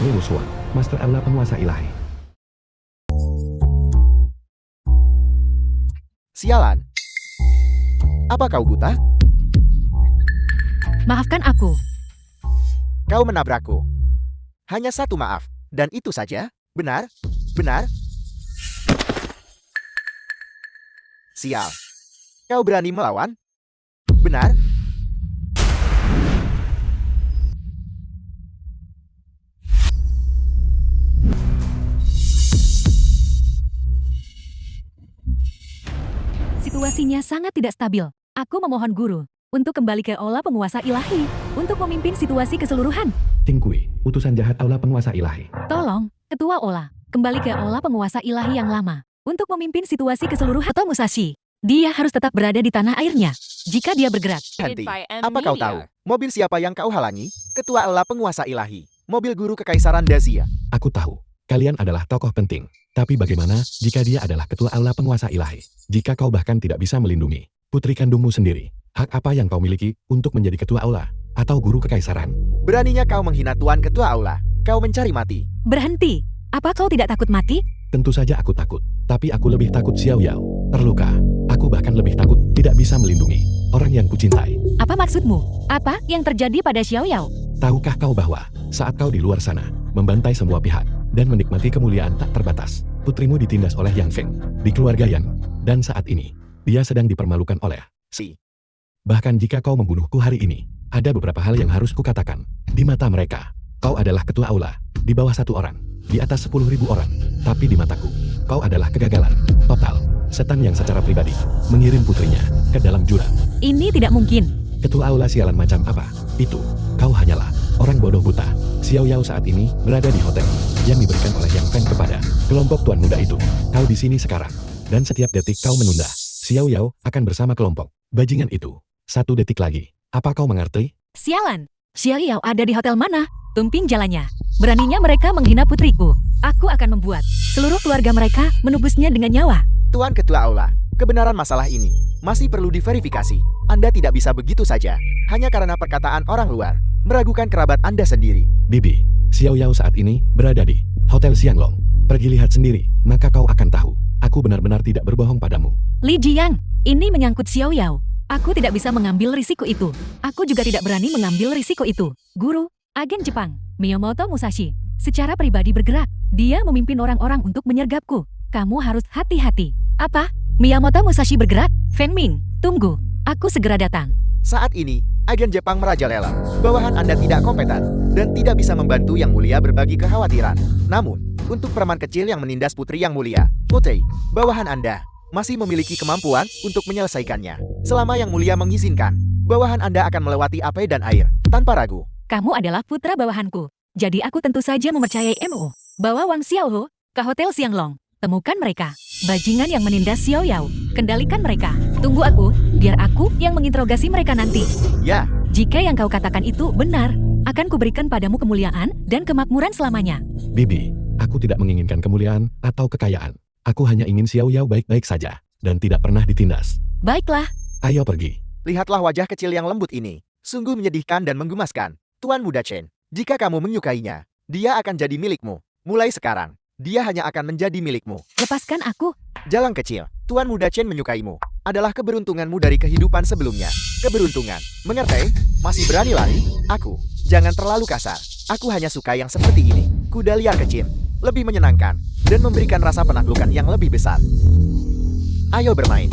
Wu Xuan, Master Aula Penguasa Ilahi. Sialan. Apa kau buta? Maafkan aku. Kau menabrakku. Hanya satu maaf, dan itu saja. Benar? Benar? Sial. Kau berani melawan? Benar? Situasinya sangat tidak stabil. Aku memohon guru untuk kembali ke Aula Penguasa Ilahi untuk memimpin situasi keseluruhan. Ting Kui, utusan jahat Aula Penguasa Ilahi. Tolong, Ketua Aula, kembali ke Aula Penguasa Ilahi yang lama untuk memimpin situasi keseluruhan. Atau Musashi, dia harus tetap berada di tanah airnya. Jika dia bergerak, Henti. Apa kau tahu? Mobil siapa yang kau halangi? Ketua Aula Penguasa Ilahi. Mobil guru Kekaisaran Dazia. Aku tahu, kalian adalah tokoh penting. Tapi bagaimana jika dia adalah Ketua Aula Penguasa Ilahi? Jika kau bahkan tidak bisa melindungi putri kandungmu sendiri, hak apa yang kau miliki untuk menjadi Ketua Aula atau Guru Kekaisaran? Beraninya kau menghina Tuan Ketua Aula. Kau mencari mati. berhenti. Apa kau tidak takut mati? Tentu saja aku takut, tapi aku lebih takut Xiao Yao terluka. Aku bahkan lebih takut tidak bisa melindungi orang yang kucintai. Apa maksudmu? Apa yang terjadi pada Xiao Yao? Tahukah kau bahwa saat kau di luar sana, membantai semua pihak, dan menikmati kemuliaan tak terbatas, putrimu ditindas oleh Yang Feng, di keluarga Yang, dan saat ini, dia sedang dipermalukan oleh Si. Bahkan jika kau membunuhku hari ini, ada beberapa hal yang harus kukatakan. Di mata mereka, kau adalah ketua aula, di bawah 1 orang, di atas 10.000 orang. Tapi di mataku, kau adalah kegagalan total. Setan yang secara pribadi mengirim putrinya ke dalam jurang. Ini tidak mungkin. Ketua aula sialan macam apa? Itu, kau hanyalah orang bodoh buta. Xiao Yao saat ini berada di hotel yang diberikan oleh Yang Feng kepada kelompok tuan muda itu. Kau di sini sekarang, dan setiap detik kau menunda, Xiao Yao akan bersama kelompok bajingan itu. 1 detik lagi. Apa kau mengerti? Sialan. Xiao Yao ada di hotel mana? Tumping jalannya. Beraninya mereka menghina putriku. Aku akan membuat seluruh keluarga mereka menebusnya dengan nyawa. Tuan Ketua Aula, kebenaran masalah ini masih perlu diverifikasi. Anda tidak bisa begitu saja, hanya karena perkataan orang luar, meragukan kerabat Anda sendiri. Bibi, Xiao Yao saat ini berada di Hotel Xianglong. Pergi lihat sendiri, maka kau akan tahu. Aku benar-benar tidak berbohong padamu. Li Jiang, ini menyangkut Xiao Yao. Aku tidak bisa mengambil risiko itu. Aku juga tidak berani mengambil risiko itu. Guru, agen Jepang, Miyamoto Musashi, secara pribadi bergerak. Dia memimpin orang-orang untuk menyergapku. Kamu harus hati-hati. Apa? Miyamoto Musashi bergerak? Feng Ming, tunggu. Aku segera datang. Saat ini, agen Jepang merajalela. Bawahan Anda tidak kompeten dan tidak bisa membantu Yang Mulia berbagi kekhawatiran. Namun, untuk preman kecil yang menindas Putri Yang Mulia, Putri, bawahan Anda masih memiliki kemampuan untuk menyelesaikannya. Selama Yang Mulia mengizinkan, bawahan Anda akan melewati api dan air tanpa ragu. Kamu adalah putra bawahanku. Jadi aku tentu saja mempercayai MU. Bawa Wang Xiaohu ke Hotel Xianglong. Temukan mereka. Bajingan yang menindas Xiao Yao. Kendalikan mereka. Tunggu aku, biar aku yang menginterogasi mereka nanti. Ya, Jika yang kau katakan itu benar, akan kuberikan padamu kemuliaan dan kemakmuran selamanya. Bibi, aku tidak menginginkan kemuliaan atau kekayaan. Aku hanya ingin Xiao Yao baik-baik saja, dan tidak pernah ditindas. Baiklah, Ayo pergi. lihatlah wajah kecil yang lembut ini. Sungguh menyedihkan dan menggemaskan. Tuan Muda Chen, jika kamu menyukainya, dia akan jadi milikmu. Mulai sekarang, dia hanya akan menjadi milikmu. lepaskan aku. Jalan kecil, Tuan Muda Chen menyukaimu. Adalah keberuntunganmu dari kehidupan sebelumnya. Keberuntungan, mengerti? Masih berani lari? Aku, jangan terlalu kasar. Aku hanya suka yang seperti ini. Kuda liar kecil, lebih menyenangkan, dan memberikan rasa penaklukan yang lebih besar. Ayo bermain.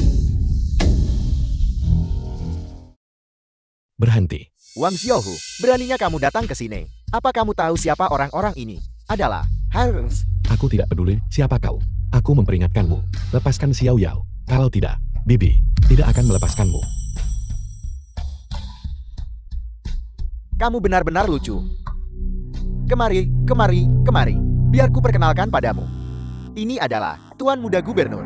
Berhenti. Wang Xiaohu, beraninya kamu datang ke sini. Apa kamu tahu siapa orang-orang ini? Adalah Harus. Aku tidak peduli siapa kau. Aku memperingatkanmu. Lepaskan Xiao Yao. Kalau tidak, Bibi tidak akan melepaskanmu. Kamu benar-benar lucu. Kemari, kemari, kemari. Biar ku perkenalkan padamu. Ini adalah Tuan Muda Gubernur.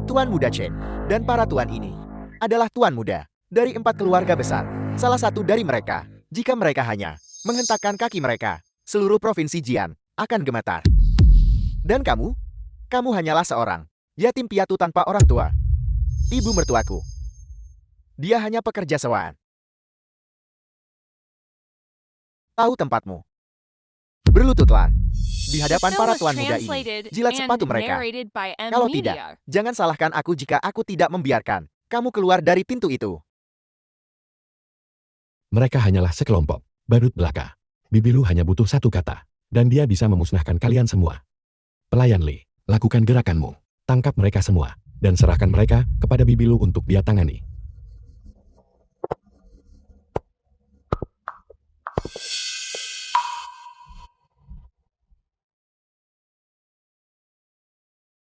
Tuan Muda Chen. Dan para tuan ini adalah tuan muda dari 4 keluarga besar. Salah satu dari mereka, jika mereka hanya menghentakkan kaki mereka, seluruh provinsi Jian akan gemetar. Dan kamu hanyalah seorang yatim piatu tanpa orang tua. Ibu mertuaku. Dia hanya pekerja sewaan. Tahu tempatmu. Berlututlah di The hadapan film para was tuan muda ini. translated Jilat and sepatu mereka. narrated by M. Kalau Media. tidak, jangan salahkan aku jika aku tidak membiarkan kamu keluar dari pintu itu. Mereka hanyalah sekelompok badut belaka. Bibilu hanya butuh satu kata, dan dia bisa memusnahkan kalian semua. Pelayan Li, lakukan gerakanmu. Tangkap mereka semua, dan serahkan mereka kepada Bibilu untuk dia tangani.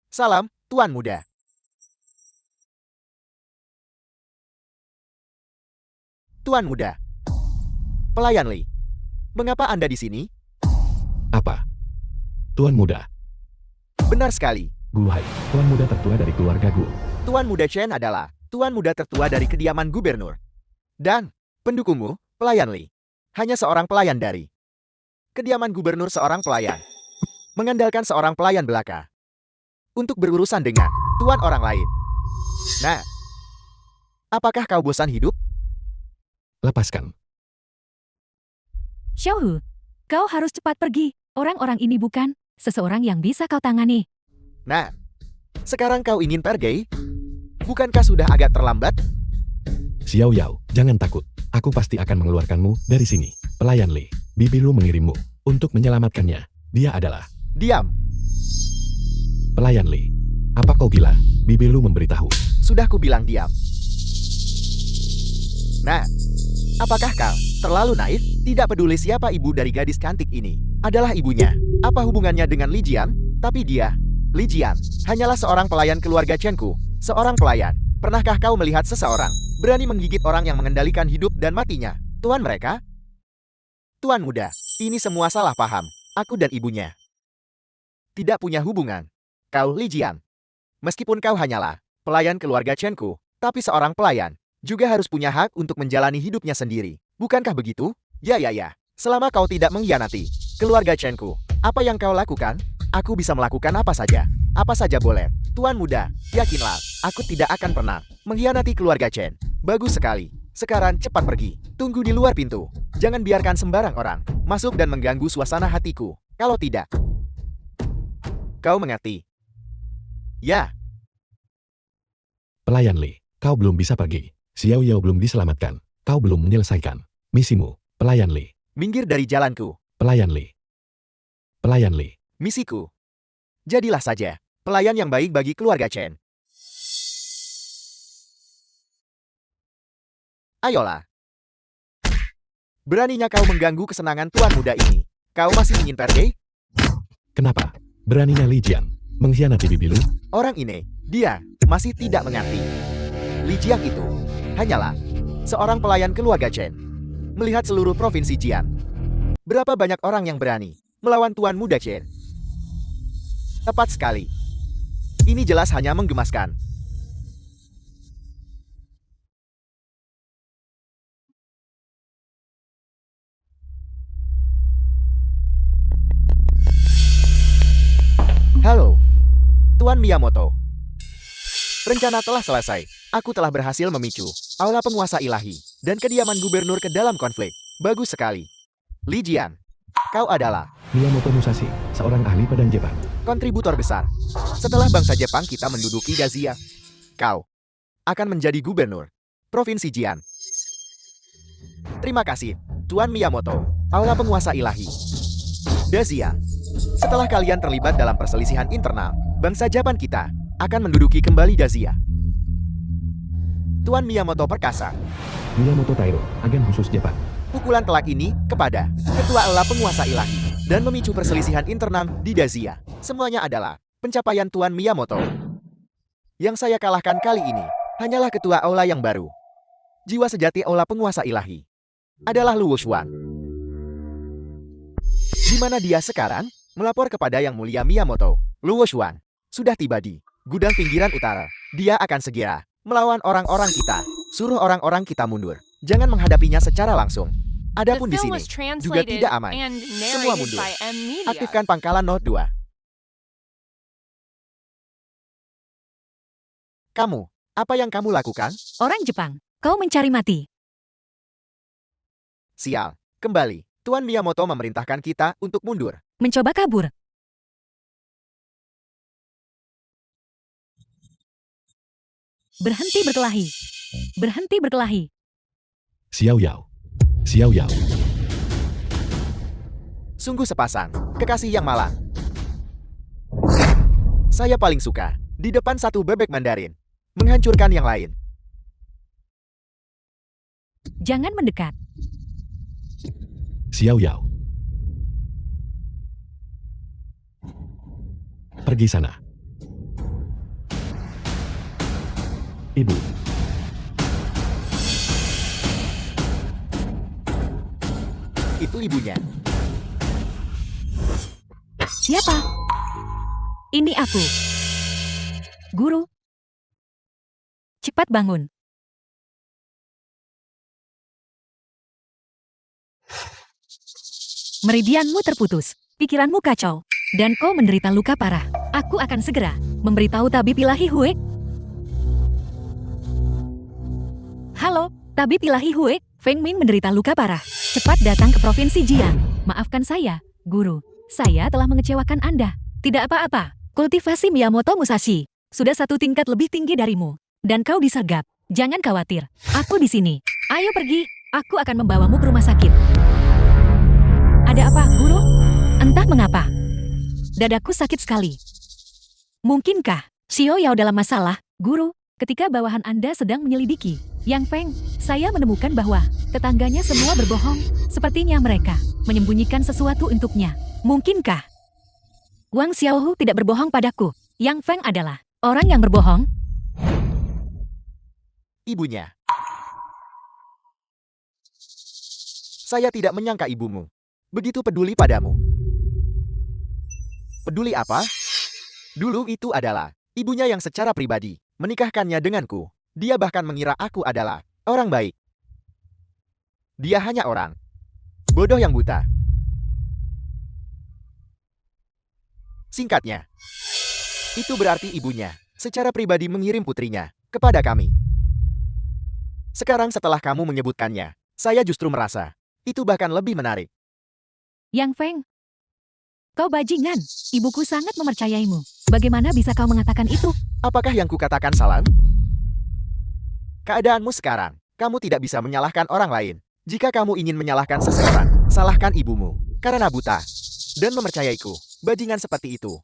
Salam, tuan muda. Tuan muda. Pelayan Li. Mengapa Anda di sini? Apa? Tuan muda, Benar sekali. Guhai, tuan muda tertua dari keluarga Gu. Tuan muda Chen adalah tuan muda tertua dari kediaman gubernur. Dan pendukungmu, pelayan Li. Hanya seorang pelayan dari kediaman gubernur, seorang pelayan. Mengandalkan seorang pelayan belaka untuk berurusan dengan tuan orang lain. Nah, apakah kau bosan hidup? Lepaskan. Xiaohu, kau harus cepat pergi. Orang-orang ini bukan seseorang yang bisa kau tangani. Nah, sekarang kau ingin pergi? Bukankah sudah agak terlambat? Xiao Yao, jangan takut. Aku pasti akan mengeluarkanmu dari sini. Pelayan Li, Bibilu mengirimmu untuk menyelamatkannya. Dia adalah Diam. pelayan Li. Apa kau gila? Bibilu memberitahu. Sudah kubilang diam. Nah, apakah kau terlalu naif? Tidak peduli siapa ibu dari gadis cantik ini. Adalah ibunya. Apa hubungannya dengan Li Jian? Tapi dia, Li Jian, hanyalah seorang pelayan keluarga Chenku. Seorang pelayan. Pernahkah kau melihat seseorang berani menggigit orang yang mengendalikan hidup dan matinya? Tuan mereka? Tuan muda, ini semua salah paham. Aku dan ibunya tidak punya hubungan. Kau Li Jian. Meskipun kau hanyalah pelayan keluarga Chenku, tapi seorang pelayan juga harus punya hak untuk menjalani hidupnya sendiri. Bukankah begitu? Ya. Selama kau tidak mengkhianati keluarga Chenku, apa yang kau lakukan? Aku bisa melakukan apa saja. Apa saja boleh. Tuan muda, yakinlah, aku tidak akan pernah mengkhianati keluarga Chen. Bagus sekali. Sekarang cepat pergi. Tunggu di luar pintu. Jangan biarkan sembarang orang masuk dan mengganggu suasana hatiku. Kalau tidak, kau mengerti. Ya. Pelayan Li, kau belum bisa pergi. Xiao Yao belum diselamatkan. Kau belum menyelesaikan misimu. Pelayan Li, Minggir dari jalanku. pelayan Li. Pelayan Li, Misiku. Jadilah saja pelayan yang baik bagi keluarga Chen. Ayolah. Beraninya kau mengganggu kesenangan tuan muda ini. Kau masih ingin pergi? kenapa? Beraninya Li Jian mengkhianati Bibilu? Orang ini, dia masih tidak mengerti. Li Jian itu hanyalah seorang pelayan keluarga Chen. Melihat seluruh provinsi Jian. Berapa banyak orang yang berani melawan tuan muda Chen? Tepat sekali. Ini jelas hanya menggemaskan. Halo, Tuan Miyamoto. Rencana telah selesai. Aku telah berhasil memicu aula penguasa ilahi dan kediaman gubernur ke dalam konflik. Bagus sekali. Li Jian, kau adalah Miyamoto Musashi, seorang ahli pedang Jepang. kontributor besar. Setelah bangsa Jepang kita menduduki Dazia, kau akan menjadi gubernur Provinsi Jian. Terima kasih, Tuan Miyamoto, aula penguasa ilahi. Dazia, setelah kalian terlibat dalam perselisihan internal, bangsa Jepang kita akan menduduki kembali Dazia. Tuan Miyamoto perkasa. Miyamoto Tairo, agen khusus Jepang. Pukulan telak ini kepada ketua aula penguasa ilahi dan memicu perselisihan internal di Dazia. Semuanya adalah pencapaian Tuan Miyamoto. Yang saya kalahkan kali ini hanyalah ketua aula yang baru. Jiwa sejati aula penguasa ilahi adalah Luo Xuan. Di mana dia sekarang? Melapor kepada Yang Mulia Miyamoto. Luo Xuan sudah tiba di gudang pinggiran utara. Dia akan segera melawan orang-orang kita. Suruh orang-orang kita mundur. Jangan menghadapinya secara langsung. The Adapun di film sini was juga translated tidak aman. and Semua narrated mundur. by M. Media. Aktifkan pangkalan Note 2. Kamu, apa yang kamu lakukan? Orang Jepang, kau mencari mati. Sial, kembali. Tuan Miyamoto memerintahkan kita untuk mundur. Mencoba kabur. Berhenti berkelahi. Berhenti berkelahi. Xiao Yao. Xiao Yao. Sungguh sepasang kekasih yang malang. Saya paling suka di depan satu bebek Mandarin menghancurkan yang lain. Jangan mendekat. Xiao Yao. Pergi sana. Ibu. Itu ibunya. Siapa? Ini aku. Guru. Cepat bangun. Meridianmu terputus, pikiranmu kacau, dan kau menderita luka parah. Aku akan segera memberitahu tabib ilahi Hue. Halo, tabib ilahi Hue, Feng Min menderita luka parah. Cepat datang ke Provinsi Jiang. Maafkan saya, Guru. Saya telah mengecewakan Anda. Tidak apa-apa, kultivasi Miyamoto Musashi sudah satu tingkat lebih tinggi darimu. Dan kau disergap. Jangan khawatir, aku di sini. Ayo pergi, aku akan membawamu ke rumah sakit. Ada apa, Guru? Entah mengapa. Dadaku sakit sekali. Mungkinkah Xiao Yao dalam masalah, Guru? Ketika bawahan Anda sedang menyelidiki Yang Feng, saya menemukan bahwa tetangganya semua berbohong. Sepertinya mereka menyembunyikan sesuatu untuknya. Mungkinkah Wang Xiaohu tidak berbohong padaku? Yang Feng adalah orang yang berbohong? Ibunya. Saya tidak menyangka ibumu begitu peduli padamu. Peduli apa? Dulu itu adalah ibunya yang secara pribadi menikahkannya denganku. Dia bahkan mengira aku adalah orang baik. Dia hanya orang bodoh yang buta. Singkatnya, itu berarti ibunya secara pribadi mengirim putrinya kepada kami. Sekarang setelah kamu menyebutkannya, saya justru merasa itu bahkan lebih menarik. Yang Feng, kau bajingan. Ibuku sangat mempercayaimu. Bagaimana bisa kau mengatakan itu? Apakah yang kukatakan salah? Keadaanmu sekarang, kamu tidak bisa menyalahkan orang lain. Jika kamu ingin menyalahkan seseorang, salahkan ibumu. Karena buta dan mempercayaiku, bajingan seperti itu.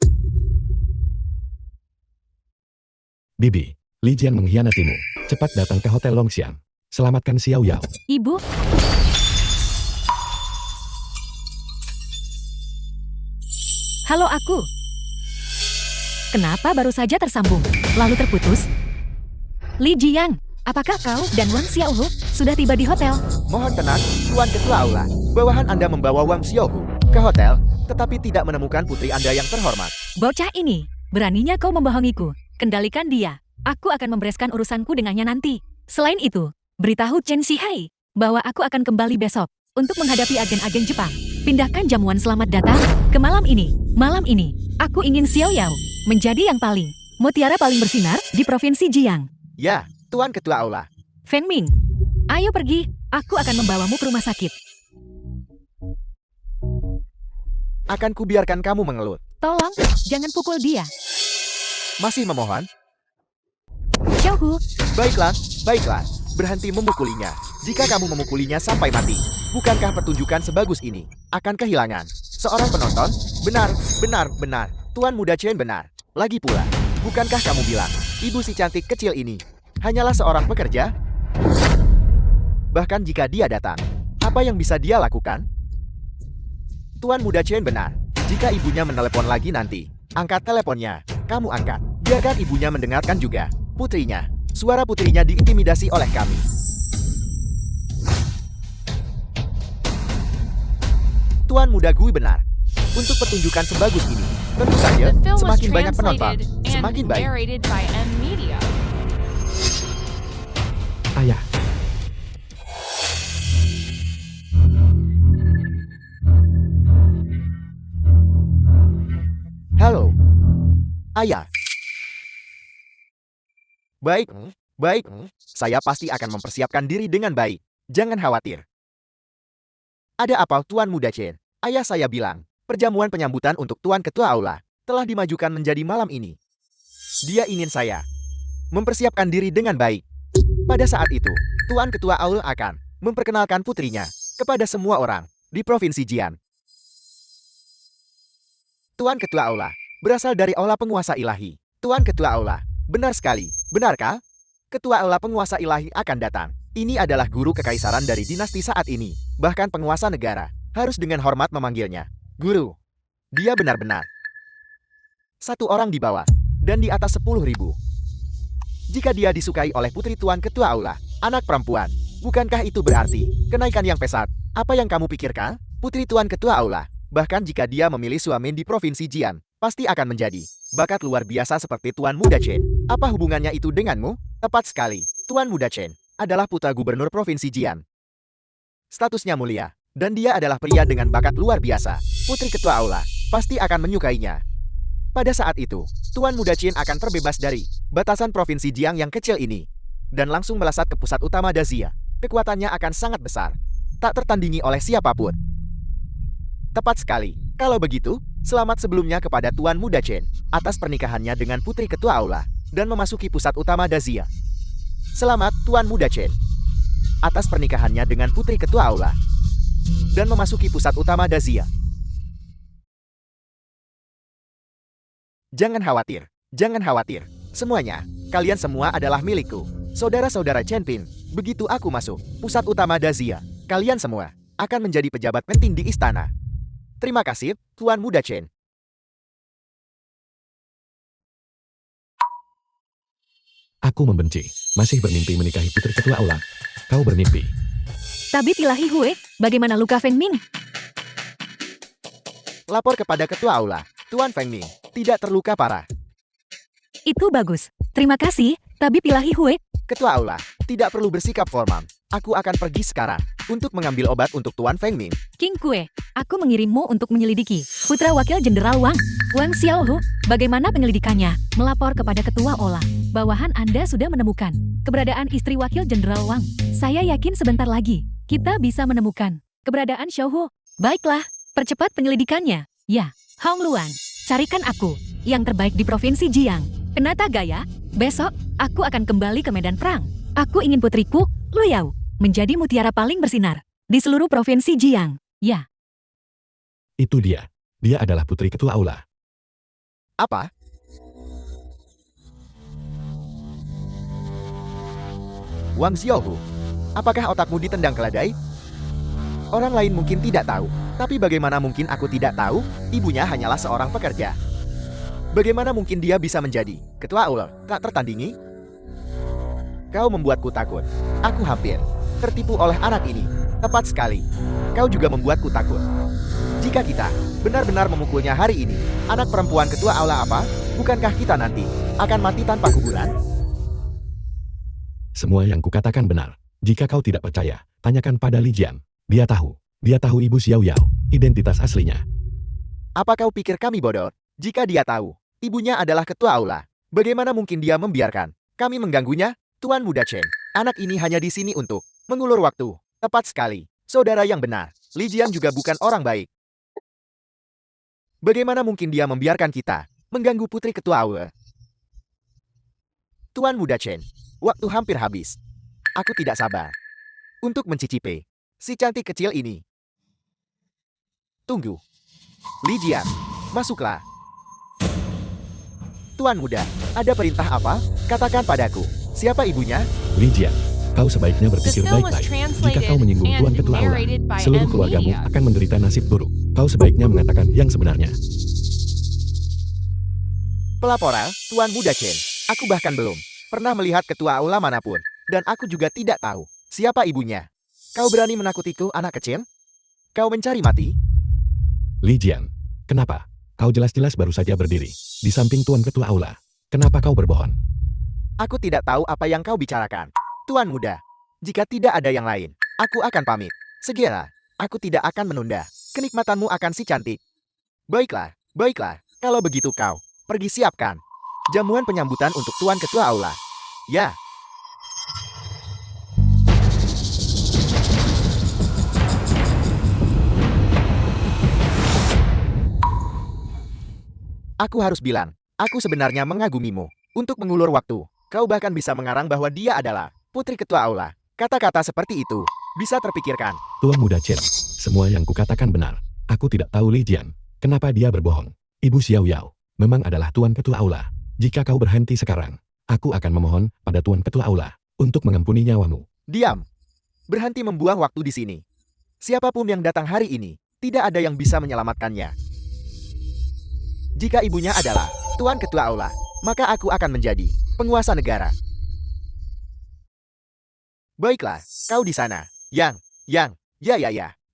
Bibi, Li Jian mengkhianatimu. Cepat datang ke Hotel Longxiang. Selamatkan Xiao Yao. Ibu, halo aku. Kenapa baru saja tersambung, lalu terputus? Li Jiang, apakah kau dan Wang Xiaohu sudah tiba di hotel? Mohon tenang, Tuan Ketua Aula. Bawahan Anda membawa Wang Xiaohu ke hotel, tetapi tidak menemukan putri Anda yang terhormat. Bocah ini, beraninya kau membohongiku. Kendalikan dia. Aku akan membereskan urusanku dengannya nanti. Selain itu, beritahu Chen Shihai bahwa aku akan kembali besok untuk menghadapi agen-agen Jepang. Pindahkan jamuan selamat datang ke malam ini. Malam ini, aku ingin Xiao Yao menjadi yang paling mutiara paling bersinar di Provinsi Jiang. Ya, Tuan Ketua Aula. Feng Ming, ayo pergi. Aku akan membawamu ke rumah sakit. Akan kubiarkan kamu mengelut. Tolong, jangan pukul dia. Masih memohon? Xiaohu, Baiklah, baiklah. Berhenti memukulinya. Jika kamu memukulinya sampai mati, bukankah pertunjukan sebagus ini akan kehilangan seorang penonton? Benar, benar, benar. Tuan Muda Chen benar. Lagi pula, bukankah kamu bilang, ibu si cantik kecil ini hanyalah seorang pekerja? Bahkan jika dia datang, apa yang bisa dia lakukan? Tuan Muda Chen benar. Jika ibunya menelepon lagi nanti, angkat teleponnya. Kamu angkat. Biarkan ibunya mendengarkan juga. Putrinya. Suara putrinya diintimidasi oleh kami. Tuan Muda Gui benar. Untuk pertunjukan sebagus ini, tentu saja The film was semakin banyak penonton, translated semakin and baik. narrated by M Media. Ayah. Halo. Ayah. Baik, baik. Saya pasti akan mempersiapkan diri dengan baik. Jangan khawatir. Ada apa Tuan Muda Chen? Ayah saya bilang, perjamuan penyambutan untuk Tuan Ketua Aula telah dimajukan menjadi malam ini. Dia ingin saya mempersiapkan diri dengan baik. Pada saat itu, Tuan Ketua Aula akan memperkenalkan putrinya kepada semua orang di Provinsi Jian. Tuan Ketua Aula berasal dari Aula Penguasa Ilahi. Tuan Ketua Aula, benar sekali, benarkah? Ketua Aula Penguasa Ilahi akan datang. Ini adalah guru kekaisaran dari dinasti saat ini. Bahkan penguasa negara harus dengan hormat memanggilnya guru. Dia benar-benar satu orang di bawah dan di atas 10.000. Jika dia disukai oleh putri Tuan Ketua Aula, anak perempuan, bukankah itu berarti kenaikan yang pesat? Apa yang kamu pikirkan, putri Tuan Ketua Aula? Bahkan jika dia memilih suami di Provinsi Jian, pasti akan menjadi bakat luar biasa seperti Tuan Muda Chen. Apa hubungannya itu denganmu? Tepat sekali, Tuan Muda Chen adalah putra gubernur Provinsi Jian. Statusnya mulia, dan dia adalah pria dengan bakat luar biasa. Putri Ketua Aula pasti akan menyukainya. Pada saat itu, Tuan Muda Chen akan terbebas dari batasan Provinsi Jiang yang kecil ini, dan langsung melesat ke pusat utama Dazia. Kekuatannya akan sangat besar, tak tertandingi oleh siapapun. Tepat sekali. Kalau begitu, selamat sebelumnya kepada Tuan Muda Chen atas pernikahannya dengan Putri Ketua Aula dan memasuki pusat utama Dazia. Selamat Tuan Muda Chen atas pernikahannya dengan Putri Ketua Aula dan memasuki pusat utama Dazia. Jangan khawatir, semuanya, kalian semua adalah milikku. Saudara-saudara Chen Pin, begitu aku masuk pusat utama Dazia, kalian semua akan menjadi pejabat penting di istana. Terima kasih, Tuan Muda Chen. Aku membenci. Masih bermimpi menikahi putri ketua Aula. Kau bermimpi. Tabib Ilahi Hue, bagaimana luka Feng Ming? Lapor kepada Ketua Aula, Tuan Feng Ming tidak terluka parah. Itu bagus. Terima kasih, Tabib Ilahi Hue. Ketua Aula tidak perlu bersikap formal. Aku akan pergi sekarang untuk mengambil obat untuk Tuan Feng Ming. King Kue, aku mengirimmu untuk menyelidiki putra wakil Jenderal Wang Xiaohu. Bagaimana penyelidikannya? Melapor kepada Ketua Aula. Bawahan Anda sudah menemukan keberadaan istri wakil Jenderal Wang. Saya yakin sebentar lagi kita bisa menemukan keberadaan Xiaohu. Baiklah, percepat penyelidikannya. Ya, Hong Luan, carikan aku yang terbaik di Provinsi Jiang. Penata Gaya, besok aku akan kembali ke medan perang. Aku ingin putriku, Lu Yao, menjadi mutiara paling bersinar di seluruh Provinsi Jiang. Ya, Itu dia. Dia adalah putri ketua Aula. Apa? Wang Xiaohu, apakah otakmu ditendang keledai? Orang lain mungkin tidak tahu, tapi bagaimana mungkin aku tidak tahu? Ibunya hanyalah seorang pekerja. Bagaimana mungkin dia bisa menjadi Ketua Aula tak tertandingi? Kau membuatku takut. Aku hampir tertipu oleh anak ini. Tepat sekali. Kau juga membuatku takut. Jika kita benar-benar memukulnya hari ini, anak perempuan Ketua Aula apa? Bukankah kita nanti akan mati tanpa kuburan? Semua yang kukatakan benar. Jika kau tidak percaya, tanyakan pada Li Jian. Dia tahu. Dia tahu ibu Xiao Yao, identitas aslinya. Apa kau pikir kami bodoh? Jika dia tahu, ibunya adalah Ketua Aula, bagaimana mungkin dia membiarkan kami mengganggunya? Tuan Muda Chen, anak ini hanya di sini untuk mengulur waktu. Tepat sekali. Saudara yang benar, Li Jian juga bukan orang baik. Bagaimana mungkin dia membiarkan kita mengganggu putri Ketua Aula? Tuan Muda Chen, waktu hampir habis. Aku tidak sabar untuk mencicipi si cantik kecil ini. Tunggu. Li Jian, masuklah. Tuan Muda, ada perintah apa? Katakan padaku, siapa ibunya? Li Jian, kau sebaiknya berpikir baik-baik. Jika kau menyinggung Tuan Ketua Aula, seluruh keluargamu akan menderita nasib buruk. Kau sebaiknya mengatakan yang sebenarnya. Pelaporan, Tuan Muda Chen. Aku bahkan belum pernah melihat Ketua Aula manapun. Dan aku juga tidak tahu siapa ibunya. Kau berani menakutiku, anak kecil? Kau mencari mati? Li Jian, kenapa? Kau jelas-jelas baru saja berdiri di samping Tuan Ketua Aula. Kenapa kau berbohong? Aku tidak tahu apa yang kau bicarakan. Tuan Muda, jika tidak ada yang lain, aku akan pamit. Segera, aku tidak akan menunda. Kenikmatanmu akan si cantik. Baiklah, kalau begitu kau pergi siapkan jamuan penyambutan untuk Tuan Ketua Aula. Ya. Aku harus bilang, aku sebenarnya mengagumimu. Untuk mengulur waktu, kau bahkan bisa mengarang bahwa dia adalah putri ketua aula. Kata-kata seperti itu bisa terpikirkan. Tuan Muda Chen, semua yang kukatakan benar. Aku tidak tahu Li Jian. Kenapa dia berbohong? Ibu Xiao Yao memang adalah tuan ketua aula. Jika kau berhenti sekarang, aku akan memohon pada tuan ketua aula untuk mengampuni nyawamu. Diam. Berhenti membuang waktu di sini. Siapapun yang datang hari ini, tidak ada yang bisa menyelamatkannya. Jika ibunya adalah tuan ketua aula, maka aku akan menjadi penguasa negara. Baiklah, kau di sana. Ya,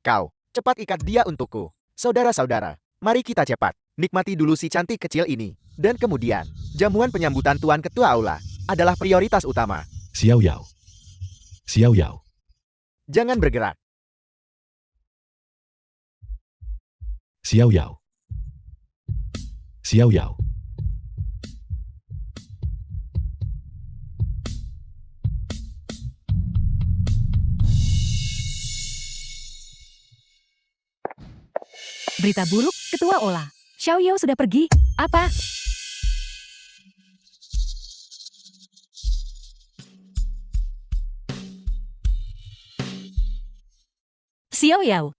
kau. Cepat ikat dia untukku. Saudara-saudara, mari kita cepat. Nikmati dulu si cantik kecil ini. Dan kemudian, jamuan penyambutan tuan ketua aula adalah prioritas utama. Xiao Yao. Xiao Yao. Jangan bergerak. Xiao Yao. Xiao Yao. Berita buruk, Ketua Ola. Xiao Yao sudah pergi. Apa? Xiao Yao.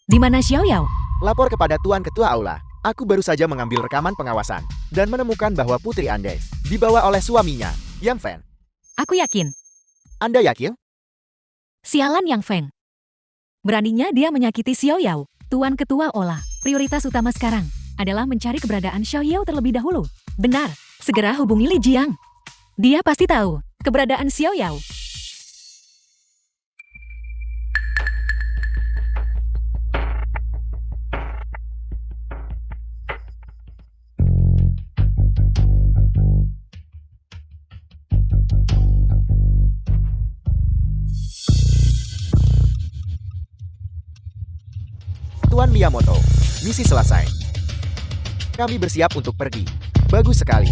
Di mana Xiao Yao? Lapor kepada tuan ketua aula. Aku baru saja mengambil rekaman pengawasan dan menemukan bahwa Putri Ande dibawa oleh suaminya, Yang Feng. Aku yakin. Anda yakin? Sialan Yang Feng. Beraninya dia menyakiti Xiao Yao. Tuan Ketua Ola, prioritas utama sekarang adalah mencari keberadaan Xiao Yao terlebih dahulu. Benar, segera hubungi Li Jiang. Dia pasti tahu keberadaan Xiao Yao. Tuan Miyamoto, misi selesai. Kami bersiap untuk pergi. Bagus sekali.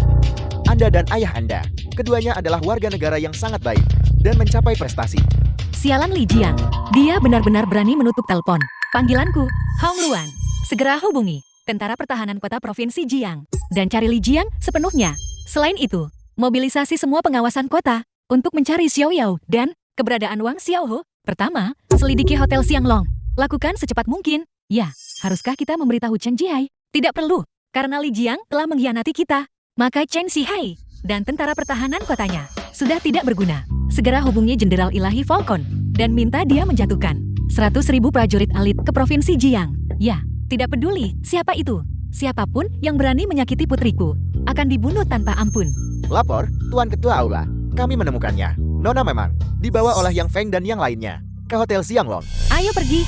Anda dan ayah Anda, keduanya adalah warga negara yang sangat baik dan mencapai prestasi. Sialan Li Jiang, dia benar-benar berani menutup telepon. Panggilanku, Hong Luan. Segera hubungi Tentara Pertahanan Kota Provinsi Jiang dan cari Li Jiang sepenuhnya. Selain itu, mobilisasi semua pengawasan kota untuk mencari Xiao Yao dan keberadaan Wang Xiaoho. Pertama, selidiki Hotel Xianglong. Lakukan secepat mungkin. Ya, haruskah kita memberitahu Chen Jihai? Tidak perlu, karena Li Jiang telah mengkhianati kita. Maka Chen Zihai dan tentara pertahanan kotanya sudah tidak berguna. Segera hubungi Jenderal Ilahi Falcon dan minta dia menjatuhkan 100.000 prajurit elit ke Provinsi Jiang. Ya, tidak peduli siapa itu. Siapapun yang berani menyakiti putriku akan dibunuh tanpa ampun. Lapor, Tuan Ketua Aula. Kami menemukannya. Nona memang dibawa oleh Yang Feng dan yang lainnya ke Hotel Xianglong. Ayo pergi.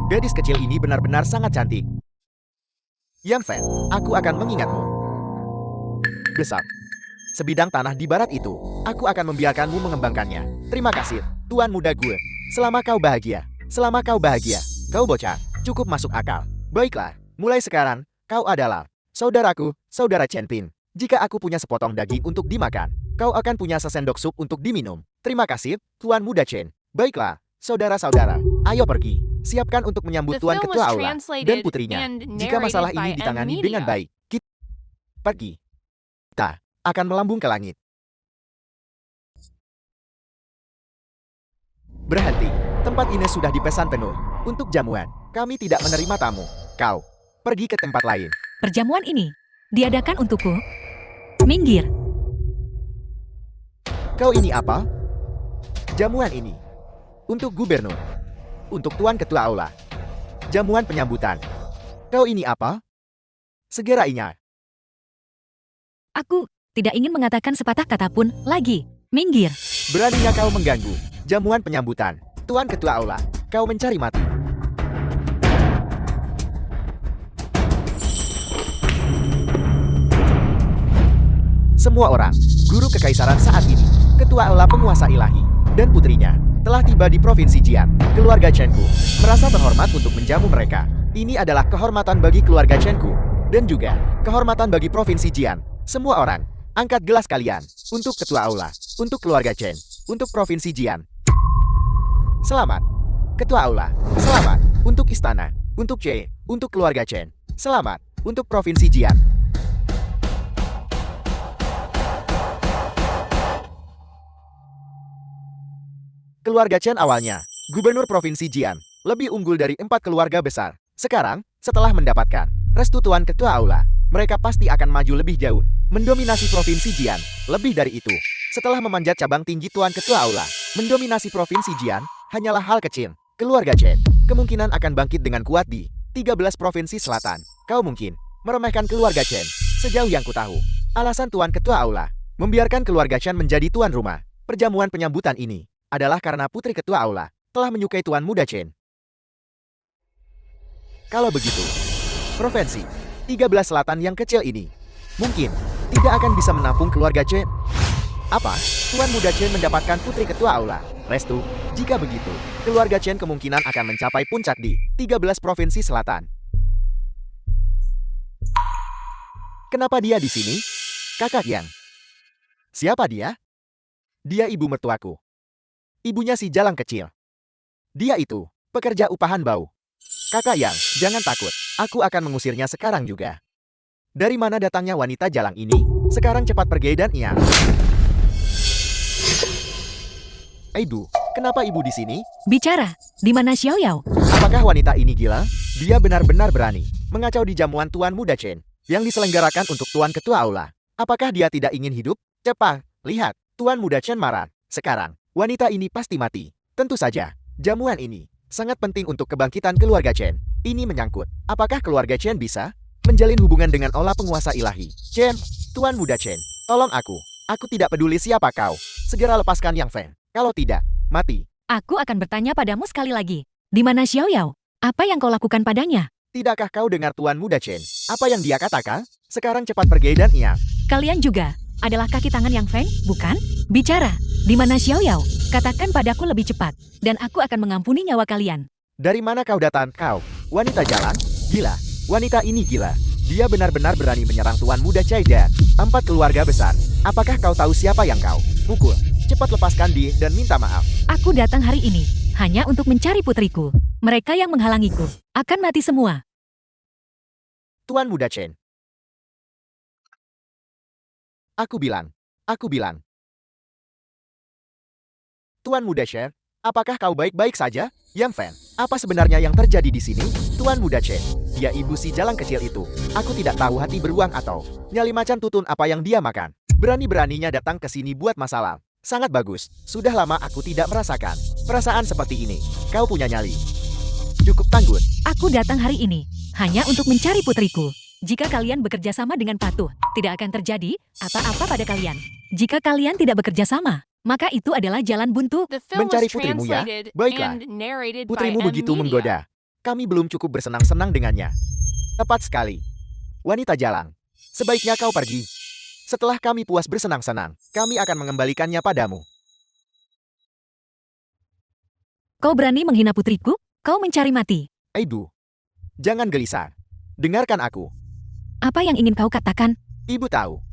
Gadis kecil ini benar-benar sangat cantik. Yang Feng, aku akan mengingatmu. Besar. Sebidang tanah di barat itu, aku akan membiarkanmu mengembangkannya. Terima kasih, Tuan Muda gue. Selama kau bahagia. Selama kau bahagia. Kau bocah, cukup masuk akal. Baiklah, mulai sekarang, kau adalah saudaraku, saudara Chen Pin. Jika aku punya sepotong daging untuk dimakan, kau akan punya sesendok sup untuk diminum. Terima kasih, Tuan Muda Chen. Baiklah, saudara-saudara, ayo pergi. Siapkan untuk menyambut Tuan Ketua Aula dan putrinya. Jika masalah ini ditangani dengan baik, kita pergi. Kita akan melambung ke langit. Berhenti. Tempat ini sudah dipesan penuh. Untuk jamuan, kami tidak menerima tamu. Kau pergi ke tempat lain. Perjamuan ini diadakan untukku. Minggir. Kau ini apa? Jamuan ini untuk gubernur. Untuk Tuan Ketua Aula. Jamuan penyambutan. Kau ini apa? Segera ingat. Aku tidak ingin mengatakan sepatah kata pun lagi. Minggir. Beraninya kau mengganggu jamuan penyambutan Tuan Ketua Aula. Kau mencari mati. Semua orang, guru kekaisaran saat ini, Ketua Aula penguasa ilahi, dan putrinya telah tiba di Provinsi Jian. Keluarga Chenku merasa terhormat untuk menjamu mereka. Ini adalah kehormatan bagi keluarga Chenku dan juga kehormatan bagi Provinsi Jian. Semua orang, angkat gelas kalian untuk Ketua Aula, untuk keluarga Chen, untuk Provinsi Jian. Selamat, Ketua Aula. Selamat untuk istana. Untuk C, untuk keluarga Chen. Selamat, untuk Provinsi Jian. Keluarga Chen awalnya, Gubernur Provinsi Jian, lebih unggul dari 4 keluarga besar. Sekarang, setelah mendapatkan restu Tuan Ketua Aula, mereka pasti akan maju lebih jauh, mendominasi Provinsi Jian. Lebih dari itu, setelah memanjat cabang tinggi Tuan Ketua Aula, mendominasi Provinsi Jian hanyalah hal kecil. Keluarga Chen kemungkinan akan bangkit dengan kuat di 13 provinsi selatan. Kau mungkin meremehkan keluarga Chen. Sejauh yang kutahu, alasan Tuan Ketua Aula membiarkan keluarga Chen menjadi tuan rumah perjamuan penyambutan ini adalah karena Putri Ketua Aula telah menyukai Tuan Muda Chen. Kalau begitu, provinsi 13 selatan yang kecil ini mungkin tidak akan bisa menampung keluarga Chen. Apa? Tuan Muda Chen mendapatkan Putri Ketua Aula restu? Jika begitu, keluarga Chen kemungkinan akan mencapai puncak di 13 provinsi selatan. Kenapa dia di sini? Kakak Yang. Siapa dia? Dia ibu mertuaku. Ibunya si jalang kecil. Dia itu pekerja upahan bau. Kakak Yang, jangan takut. Aku akan mengusirnya sekarang juga. Dari mana datangnya wanita jalang ini? Sekarang cepat pergi dan ia. Ibu, kenapa ibu di sini? Bicara, di mana Xiao Yao? Apakah wanita ini gila? Dia benar-benar berani mengacau di jamuan Tuan Muda Chen yang diselenggarakan untuk Tuan Ketua Aula. Apakah dia tidak ingin hidup? Cepat, lihat, Tuan Muda Chen marah. Sekarang, wanita ini pasti mati. Tentu saja, jamuan ini sangat penting untuk kebangkitan keluarga Chen. Ini menyangkut, apakah keluarga Chen bisa menjalin hubungan dengan olah penguasa ilahi? Chen, Tuan Muda Chen, tolong aku. Aku tidak peduli siapa kau. Segera lepaskan Yang Feng. Kalau tidak, mati. Aku akan bertanya padamu sekali lagi. Di mana Xiao Yao? Apa yang kau lakukan padanya? Tidakkah kau dengar Tuan Muda Chen? Apa yang dia katakan? Sekarang cepat pergi dan ia. Kalian juga adalah kaki tangan Yang Feng, bukan? Bicara, di mana Xiao Yao? Katakan padaku lebih cepat, dan aku akan mengampuni nyawa kalian. Dari mana kau datang, kau? Wanita jalan? Gila. Wanita ini gila. Dia benar-benar berani menyerang Tuan Muda Chai dan 4 keluarga besar. Apakah kau tahu siapa yang kau pukul? Cepat lepaskan dia dan minta maaf. Aku datang hari ini hanya untuk mencari putriku. Mereka yang menghalangiku akan mati semua. Tuan Muda Chen. Aku bilang. Tuan Muda Chen, apakah kau baik-baik saja? Yang Fan, apa sebenarnya yang terjadi di sini? Tuan Muda Chen, dia ibu si jalang kecil itu. Aku tidak tahu hati beruang atau nyali macan tutun apa yang dia makan. Berani-beraninya datang ke sini buat masalah. Sangat bagus, sudah lama aku tidak merasakan perasaan seperti ini. Kau punya nyali. Cukup tangguh. Aku datang hari ini hanya untuk mencari putriku. Jika kalian bekerja sama dengan patuh, tidak akan terjadi apa-apa pada kalian. Jika kalian tidak bekerja sama, maka itu adalah jalan buntu. Mencari putrimu ya? Baiklah. Putrimu begitu menggoda. Kami belum cukup bersenang-senang dengannya. Tepat sekali. Wanita jalang, sebaiknya kau pergi. Setelah kami puas bersenang-senang, kami akan mengembalikannya padamu. Kau berani menghina putriku? Kau mencari mati. Ibu, jangan gelisah. Dengarkan aku. Apa yang ingin kau katakan? Ibu tahu.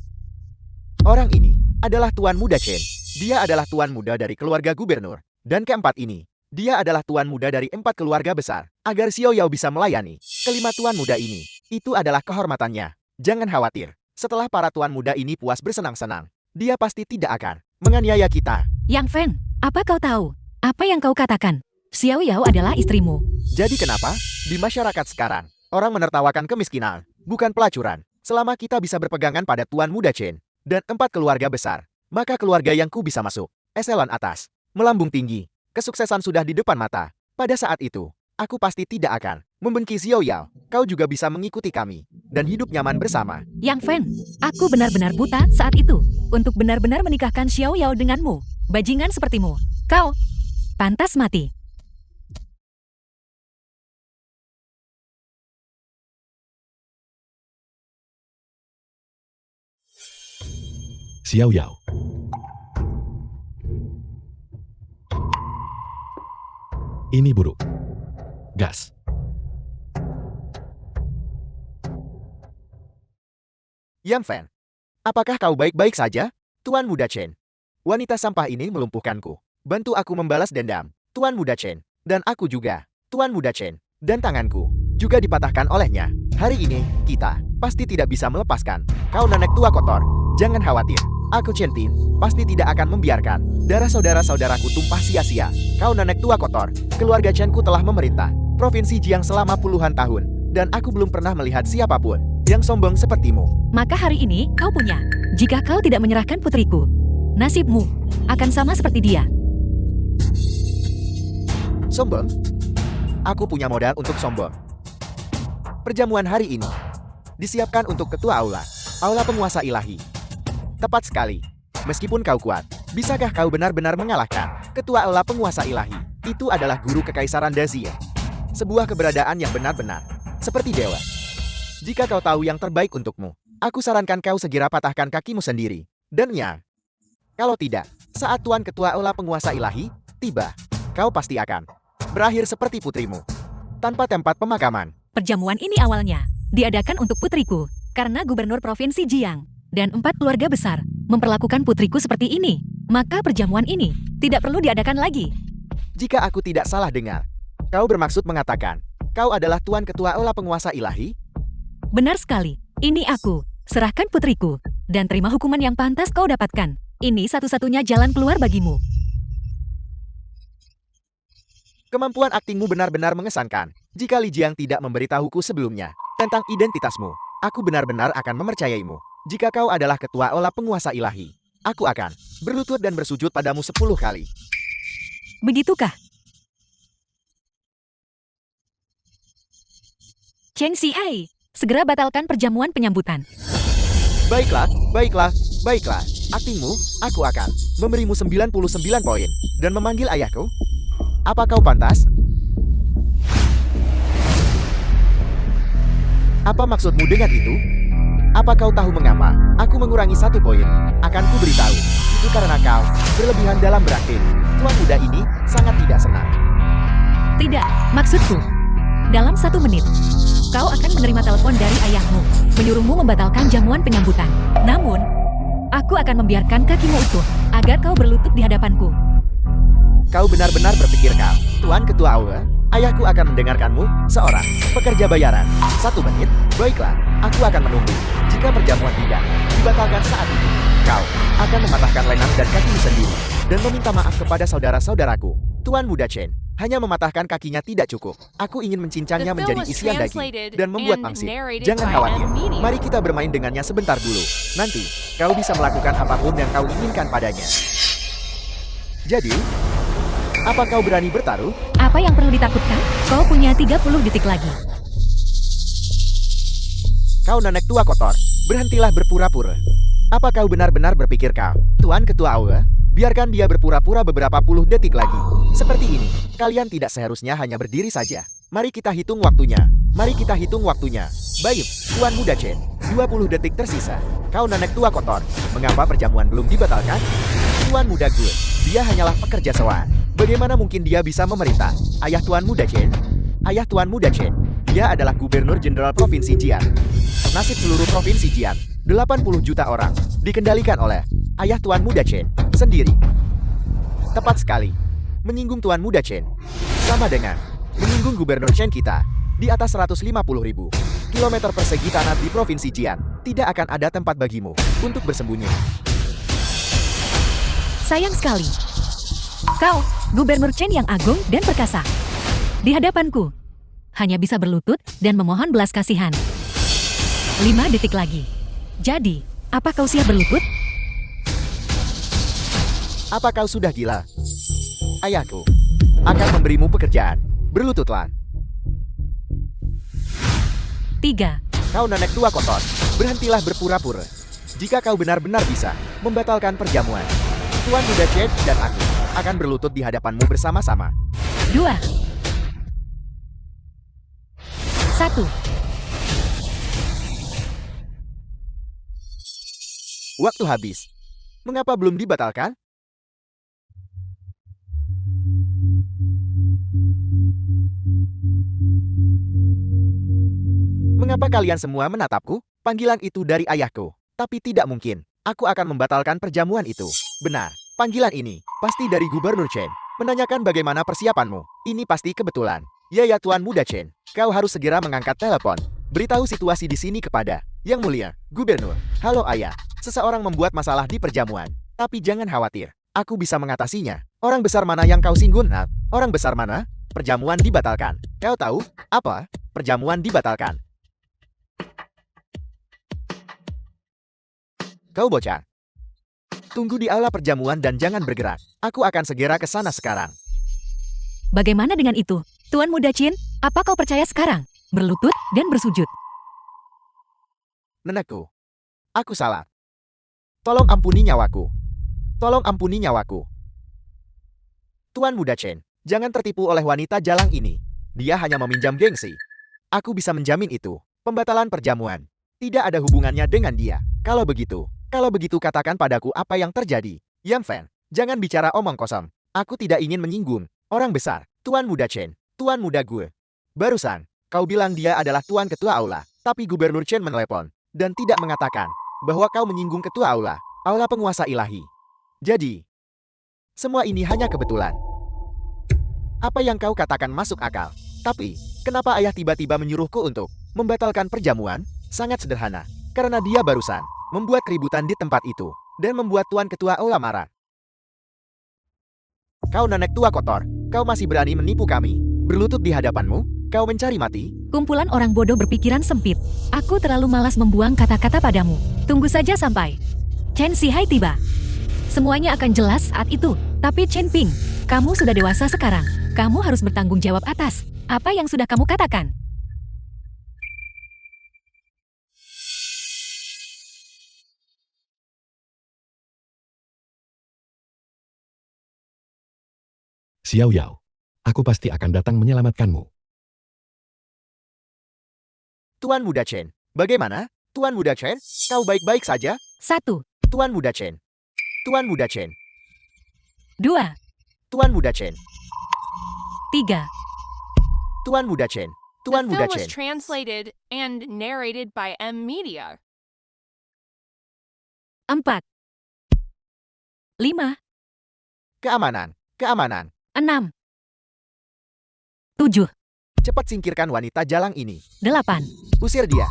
Orang ini adalah Tuan Muda Chen. Dia adalah tuan muda dari keluarga gubernur. Dan keempat ini, dia adalah tuan muda dari 4 keluarga besar. Agar Xiao Yao bisa melayani kelima tuan muda ini, itu adalah kehormatannya. Jangan khawatir. Setelah para tuan muda ini puas bersenang-senang, dia pasti tidak akan menganiaya kita. Yang Feng, apa kau tahu? Apa yang kau katakan? Xiao Yao adalah istrimu. Jadi kenapa? Di masyarakat sekarang, orang menertawakan kemiskinan, bukan pelacuran. Selama kita bisa berpegangan pada Tuan Muda Chen dan 4 keluarga besar, maka keluarga Yangku bisa masuk eselon atas, melambung tinggi. Kesuksesan sudah di depan mata. Pada saat itu, aku pasti tidak akan membenci Xiao Yao. Kau juga bisa mengikuti kami dan hidup nyaman bersama. Yang Feng, aku benar-benar buta saat itu untuk benar-benar menikahkan Xiao Yao denganmu. Bajingan sepertimu, kau pantas mati. Xiao Yao. Ini buruk. Gas. Yang Fan, apakah kau baik-baik saja? Tuan Muda Chen. Wanita sampah ini melumpuhkanku. Bantu aku membalas dendam. Tuan Muda Chen. Dan aku juga. Tuan Muda Chen. Dan tanganku juga dipatahkan olehnya. Hari ini, kita pasti tidak bisa melepaskan. Kau nenek tua kotor, jangan khawatir. Aku Chen Tin, pasti tidak akan membiarkan darah saudara-saudaraku tumpah sia-sia. Kau nenek tua kotor, keluarga Chen-ku telah memerintah Provinsi Jiang selama puluhan tahun, dan aku belum pernah melihat siapapun yang sombong sepertimu. Maka hari ini kau punya. Jika kau tidak menyerahkan putriku, nasibmu akan sama seperti dia. Sombong? Aku punya modal untuk sombong. Perjamuan hari ini disiapkan untuk ketua aula penguasa ilahi. Tepat sekali. Meskipun kau kuat, bisakah kau benar-benar mengalahkan ketua aula penguasa ilahi? Itu adalah guru kekaisaran Dazie. Sebuah keberadaan yang benar-benar seperti dewa. Jika kau tahu yang terbaik untukmu, aku sarankan kau segera patahkan kakimu sendiri. Dan ya, kalau tidak, saat Tuan Ketua Aula Penguasa Ilahi tiba, kau pasti akan berakhir seperti putrimu, tanpa tempat pemakaman. Perjamuan ini awalnya diadakan untuk putriku, karena gubernur Provinsi Jiang dan 4 keluarga besar memperlakukan putriku seperti ini. Maka perjamuan ini tidak perlu diadakan lagi. Jika aku tidak salah dengar, kau bermaksud mengatakan, kau adalah Tuan Ketua Aula Penguasa Ilahi? Benar sekali, ini aku. Serahkan putriku, dan terima hukuman yang pantas kau dapatkan. Ini satu-satunya jalan keluar bagimu. Kemampuan aktingmu benar-benar mengesankan. Jika Li Jiang tidak memberitahuku sebelumnya tentang identitasmu, aku benar-benar akan mempercayaimu. Jika kau adalah Ketua Aula Penguasa Ilahi, aku akan berlutut dan bersujud padamu 10 kali. Begitukah? Cheng Xihai, segera batalkan perjamuan penyambutan. Baiklah, baiklah, baiklah. Aktingmu, aku akan memberimu 99 poin dan memanggil ayahku. Apa kau pantas? Apa maksudmu dengan itu? Apa kau tahu mengapa aku mengurangi 1 poin? Akan ku beritahu. Itu karena kau berlebihan dalam berakting. Tuan muda ini sangat tidak senang. Tidak, maksudku. Dalam 1 menit, kau akan menerima telepon dari ayahmu, menyuruhmu membatalkan jamuan penyambutan. Namun, aku akan membiarkan kakimu utuh, agar kau berlutut di hadapanku. Kau benar-benar berpikir kau, Tuan Ketua Aula, ayahku akan mendengarkanmu, seorang pekerja bayaran. 1 menit, baiklah, aku akan menunggu. Jika perjamuan tidak dibatalkan saat ini, kau akan mematahkan lengan dan kakimu sendiri, dan meminta maaf kepada saudara-saudaraku. Tuan muda Chen, hanya mematahkan kakinya tidak cukup. Aku ingin mencincangnya menjadi isian daging dan membuat pangsit. Jangan khawatir, mari kita bermain dengannya sebentar dulu. Nanti, kau bisa melakukan apapun yang kau inginkan padanya. Jadi, apa kau berani bertaruh? Apa yang perlu ditakutkan? Kau punya 30 detik lagi. Kau nenek tua kotor, berhentilah berpura-pura. Apa kau benar-benar berpikir kau, Tuan Ketua Aula? Biarkan dia berpura-pura beberapa puluh detik lagi. Seperti ini, kalian tidak seharusnya hanya berdiri saja. Mari kita hitung waktunya. Mari kita hitung waktunya. Baik, Tuan Muda Chen, 20 detik tersisa. Kau nenek tua kotor, mengapa perjamuan belum dibatalkan? Tuan Muda Gue, dia hanyalah pekerja sewaan. Bagaimana mungkin dia bisa memerintah? Ayah Tuan Muda Chen? Ayah Tuan Muda Chen, dia adalah Gubernur Jenderal Provinsi Jian. Nasib seluruh Provinsi Jian, 80 juta orang, dikendalikan oleh Ayah Tuan Muda Chen sendiri. Tepat sekali. Menyinggung Tuan Muda Chen sama dengan menyinggung Gubernur Chen kita. Di atas 150.000 kilometer persegi tanah di Provinsi Jian, tidak akan ada tempat bagimu untuk bersembunyi. Sayang sekali. Kau, Gubernur Chen yang agung dan perkasa. Di hadapanku, hanya bisa berlutut dan memohon belas kasihan. 5 detik lagi. Jadi, apa kau siap berlutut? Apa kau sudah gila? Ayahku akan memberimu pekerjaan. Berlututlah. 3. Kau nenek tua kotor, berhentilah berpura-pura. Jika kau benar-benar bisa membatalkan perjamuan, Tuan Muda Chen dan aku akan berlutut di hadapanmu bersama-sama. 2. 1. Waktu habis. Mengapa belum dibatalkan? Mengapa kalian semua menatapku? Panggilan itu dari ayahku. Tapi tidak mungkin. Aku akan membatalkan perjamuan itu. Benar. Panggilan ini pasti dari Gubernur Chen. Menanyakan bagaimana persiapanmu. Ini pasti kebetulan. Ya Tuan Muda Chen, kau harus segera mengangkat telepon. Beritahu situasi di sini kepada Yang Mulia, Gubernur. Halo Ayah, seseorang membuat masalah di perjamuan. Tapi jangan khawatir, aku bisa mengatasinya. Orang besar mana yang kau singgung, nak? Orang besar mana? Perjamuan dibatalkan. Kau tahu? Apa? Perjamuan dibatalkan. Kau bocah. Tunggu di aula perjamuan dan jangan bergerak. Aku akan segera ke sana sekarang. Bagaimana dengan itu? Tuan Muda Chin, apa kau percaya sekarang? Berlutut dan bersujud. Nenekku, aku salah. Tolong ampuni nyawaku. Tolong ampuni nyawaku. Tuan Muda Chen, jangan tertipu oleh wanita jalang ini. Dia hanya meminjam gengsi. Aku bisa menjamin itu. Pembatalan perjamuan. Tidak ada hubungannya dengan dia. Kalau begitu katakan padaku apa yang terjadi. Yang Fan, jangan bicara omong kosong. Aku tidak ingin menyinggung orang besar. Tuan Muda Chen, Tuan Muda Gue. Barusan, kau bilang dia adalah Tuan Ketua Aula. Tapi Gubernur Chen menelepon dan tidak mengatakan bahwa kau menyinggung Ketua Aula, Aula Penguasa Ilahi. Jadi, semua ini hanya kebetulan. Apa yang kau katakan masuk akal. Tapi, kenapa ayah tiba-tiba menyuruhku untuk membatalkan perjamuan? Sangat sederhana. Karena dia barusan membuat keributan di tempat itu dan membuat Tuan Ketua Aula marah. Kau nenek tua kotor, kau masih berani menipu kami. Berlutut di hadapanmu, kau mencari mati? Kumpulan orang bodoh berpikiran sempit. Aku terlalu malas membuang kata-kata padamu. Tunggu saja sampai Chen Sihai tiba. Semuanya akan jelas saat itu. Tapi Chen Ping, kamu sudah dewasa sekarang. Kamu harus bertanggung jawab atas apa yang sudah kamu katakan. Xiao Yao, aku pasti akan datang menyelamatkanmu. Tuan Muda Chen, bagaimana? Tuan Muda Chen, kau baik-baik saja? 1, Tuan Muda Chen. Tuan Muda Chen. 2, Tuan Muda Chen. 3. Tuan Muda Chen. Tuan The Muda film was Chen. translated and narrated by M Media. 4, 5, Keamanan. Keamanan. 6, 7, Cepat singkirkan wanita jalang ini. 8, Usir dia.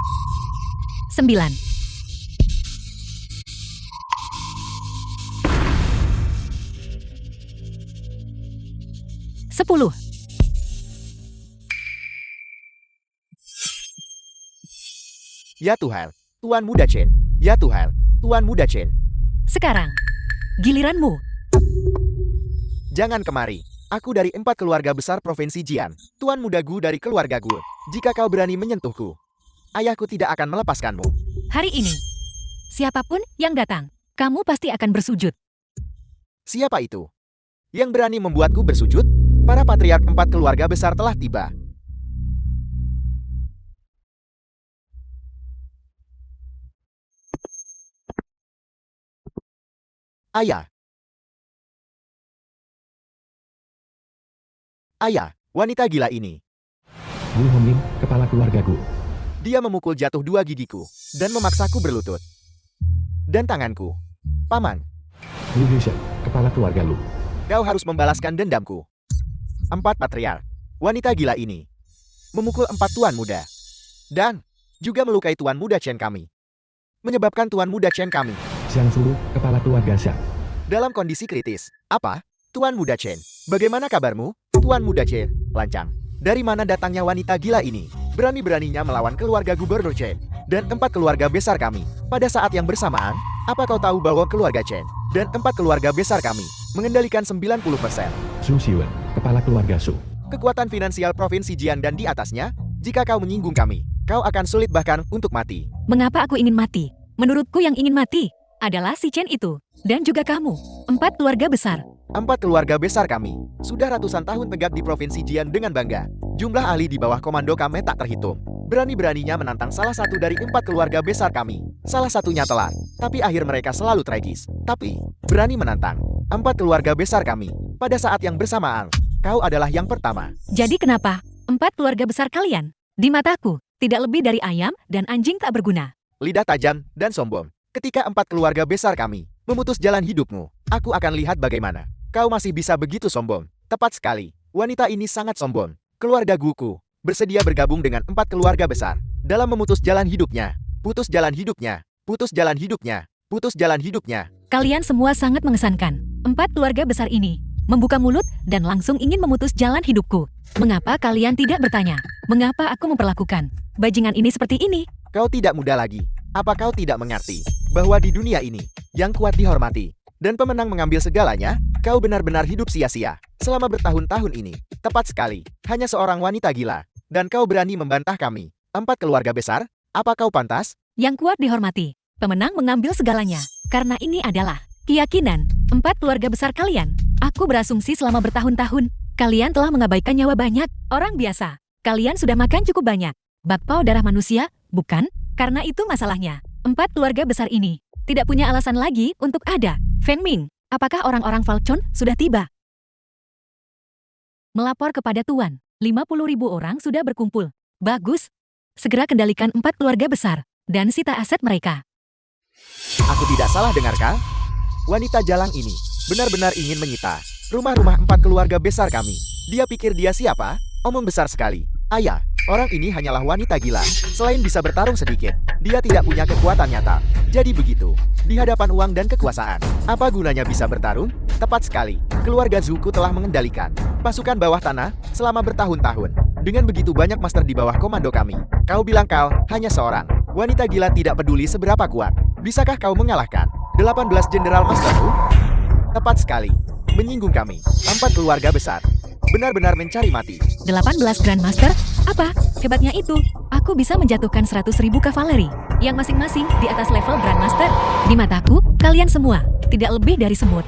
9. Sepuluh. Ya Tuhan. Tuan Muda Chen. Ya Tuhan. Tuan Muda Chen. Sekarang, giliranmu. Jangan kemari. Aku dari 4 keluarga besar Provinsi Jian. Tuan Muda Gu dari keluarga Gu. Jika kau berani menyentuhku, ayahku tidak akan melepaskanmu. Hari ini, siapapun yang datang, kamu pasti akan bersujud. Siapa itu? Yang berani membuatku bersujud? Para patriark 4 keluarga besar telah tiba. Ayah. Ayah, wanita gila ini. Gu Honglim, kepala keluarga Gu. Dia memukul jatuh 2 gigiku dan memaksaku berlutut. Dan tanganku. Paman, Lu Yushen, kepala keluarga Lu. kau harus membalaskan dendamku. 4 patriark. Wanita gila ini memukul 4 tuan muda. Dan juga melukai tuan muda Chen kami. Menyebabkan tuan muda Chen kami Xiang Sulu, kepala keluarga Xiang. dalam kondisi kritis. Apa? Tuan Muda Chen, bagaimana kabarmu? Tuan Muda Chen, lancang. Dari mana datangnya wanita gila ini? Berani-beraninya melawan keluarga Gubernur Chen dan 4 keluarga besar kami. Pada saat yang bersamaan, apa kau tahu bahwa keluarga Chen dan 4 keluarga besar kami mengendalikan 90% Su Xiwen, kepala keluarga Su. kekuatan finansial Provinsi Jian dan di atasnya? Jika kau menyinggung kami, kau akan sulit bahkan untuk mati. Mengapa aku ingin mati? Menurutku yang ingin mati adalah si Chen itu. Dan juga kamu. 4 keluarga besar. 4 keluarga besar kami sudah ratusan tahun tegak di Provinsi Jian dengan bangga. Jumlah ahli di bawah komando kami tak terhitung. Berani-beraninya menantang salah satu dari 4 keluarga besar kami. Salah satunya telat, tapi akhir mereka selalu tragis. Tapi, berani menantang 4 keluarga besar kami. Pada saat yang bersamaan, kau adalah yang pertama. Jadi kenapa 4 keluarga besar kalian? Di mataku, tidak lebih dari ayam dan anjing tak berguna. Lidah tajam dan sombong. Ketika 4 keluarga besar kami memutus jalan hidupmu, aku akan lihat bagaimana kau masih bisa begitu sombong. Tepat sekali, wanita ini sangat sombong. Keluarga Guku bersedia bergabung dengan 4 keluarga besar dalam memutus jalan hidupnya. Putus jalan hidupnya. Putus jalan hidupnya. Putus jalan hidupnya. Kalian semua sangat mengesankan. 4 keluarga besar ini membuka mulut dan langsung ingin memutus jalan hidupku. Mengapa kalian tidak bertanya? Mengapa aku memperlakukan bajingan ini seperti ini? Kau tidak muda lagi. Apa kau tidak mengerti bahwa di dunia ini yang kuat dihormati dan pemenang mengambil segalanya? Kau benar-benar hidup sia-sia selama bertahun-tahun ini. Tepat sekali. Hanya seorang wanita gila. Dan kau berani membantah kami. 4 keluarga besar? Apa kau pantas? Yang kuat dihormati. Pemenang mengambil segalanya. Karena ini adalah keyakinan 4 keluarga besar kalian. Aku berasumsi selama bertahun-tahun, kalian telah mengabaikan nyawa banyak orang biasa. Kalian sudah makan cukup banyak bakpao darah manusia, bukan? Karena itu masalahnya. 4 keluarga besar ini tidak punya alasan lagi untuk ada. Feng Ming, apakah orang-orang Falcon sudah tiba? Melapor kepada Tuan, 50.000 orang sudah berkumpul. Bagus. Segera kendalikan 4 keluarga besar dan sita aset mereka. Aku tidak salah dengarkah? Wanita jalang ini benar-benar ingin menyita rumah-rumah 4 keluarga besar kami. Dia pikir dia siapa? Omong besar sekali. Ayah, orang ini hanyalah wanita gila. Selain bisa bertarung sedikit, dia tidak punya kekuatan nyata. Jadi begitu, di hadapan uang dan kekuasaan, apa gunanya bisa bertarung? Tepat sekali, keluarga Zuko telah mengendalikan pasukan bawah tanah selama bertahun-tahun. Dengan begitu banyak master di bawah komando kami. Kau bilang kau hanya seorang wanita gila tidak peduli seberapa kuat. Bisakah kau mengalahkan 18 jenderal masterku? Tepat sekali, menyinggung kami. 4 keluarga besar benar-benar mencari mati. 18 Grandmaster? Apa? Hebatnya itu. Aku bisa menjatuhkan 100.000 kavaleri yang masing-masing di atas level Grandmaster. Di mataku, kalian semua tidak lebih dari semut.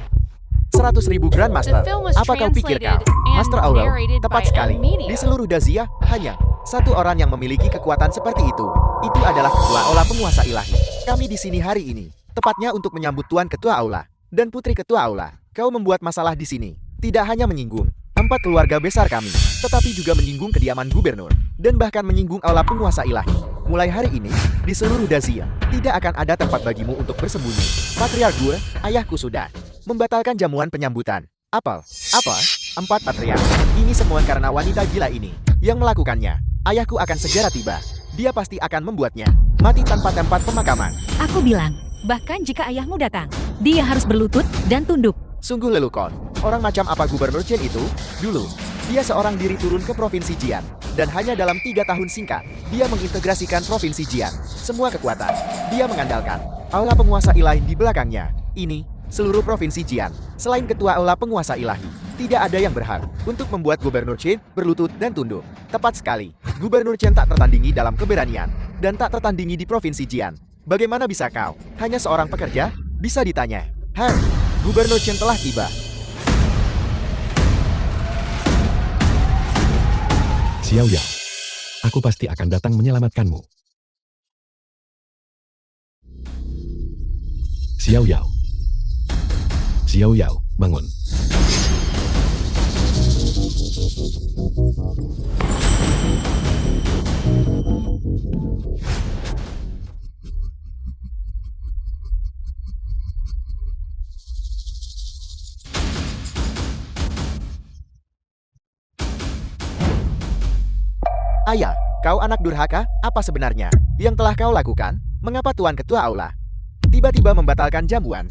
100.000 Grandmaster. The film was Apa kau pikir kau? translated and Master Aurel, narrated tepat by sekali. M-Media. Di seluruh Dazia, hanya satu orang yang memiliki kekuatan seperti itu. Itu adalah Ketua Aula Penguasa Ilahi. Kami di sini hari ini, tepatnya untuk menyambut Tuan Ketua Aula dan Putri Ketua Aula. Kau membuat masalah di sini. Tidak hanya menyinggung 4 keluarga besar kami, tetapi juga menyinggung kediaman gubernur, dan bahkan menyinggung Aula Penguasa Ilahi. Mulai hari ini, di seluruh Dazia, tidak akan ada tempat bagimu untuk bersembunyi. Patriark Gur, ayahku sudah membatalkan jamuan penyambutan. Apa? 4 patriark. Ini semua karena wanita gila ini yang melakukannya. Ayahku akan segera tiba. Dia pasti akan membuatnya mati tanpa tempat pemakaman. Aku bilang, bahkan jika ayahmu datang, dia harus berlutut dan tunduk. Sungguh lelukon. Orang macam apa Gubernur Chen itu? Dulu, dia seorang diri turun ke Provinsi Jian. Dan hanya dalam 3 tahun singkat, dia mengintegrasikan Provinsi Jian. Semua kekuatan, dia mengandalkan Aula Penguasa Ilahi di belakangnya. Ini, seluruh Provinsi Jian, selain Ketua Aula Penguasa Ilahi, tidak ada yang berhak untuk membuat Gubernur Chen berlutut dan tunduk. Tepat sekali, Gubernur Chen tak tertandingi dalam keberanian, dan tak tertandingi di Provinsi Jian. Bagaimana bisa kau, hanya seorang pekerja, bisa ditanya? Gubernur Chen telah tiba. Xiao Yao, aku pasti akan datang menyelamatkanmu. Xiao Yao. Xiao Yao, bangun. Ayah, kau anak durhaka, apa sebenarnya yang telah kau lakukan? Mengapa Tuan Ketua Aula tiba-tiba membatalkan jamuan?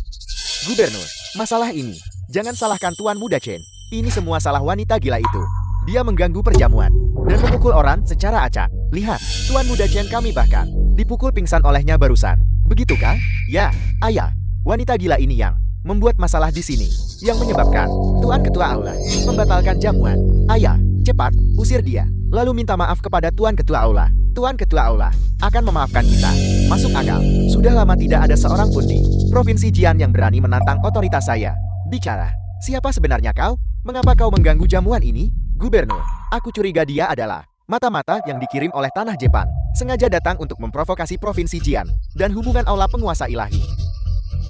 Gubernur, masalah ini, jangan salahkan Tuan Muda Chen. Ini semua salah wanita gila itu. Dia mengganggu perjamuan dan memukul orang secara acak. Lihat, Tuan Muda Chen kami bahkan dipukul pingsan olehnya barusan. Begitukah? Ya, ayah, wanita gila ini yang membuat masalah di sini, yang menyebabkan Tuan Ketua Aula membatalkan jamuan. Ayah, cepat usir dia. Lalu minta maaf kepada Tuan Ketua Aula. Tuan Ketua Aula akan memaafkan kita. Masuk akal. Sudah lama tidak ada seorang pun di Provinsi Jian yang berani menantang otoritas saya. Bicara, siapa sebenarnya kau? Mengapa kau mengganggu jamuan ini? Gubernur, aku curiga dia adalah mata-mata yang dikirim oleh tanah Jepang. Sengaja datang untuk memprovokasi Provinsi Jian dan hubungan Aula Penguasa Ilahi.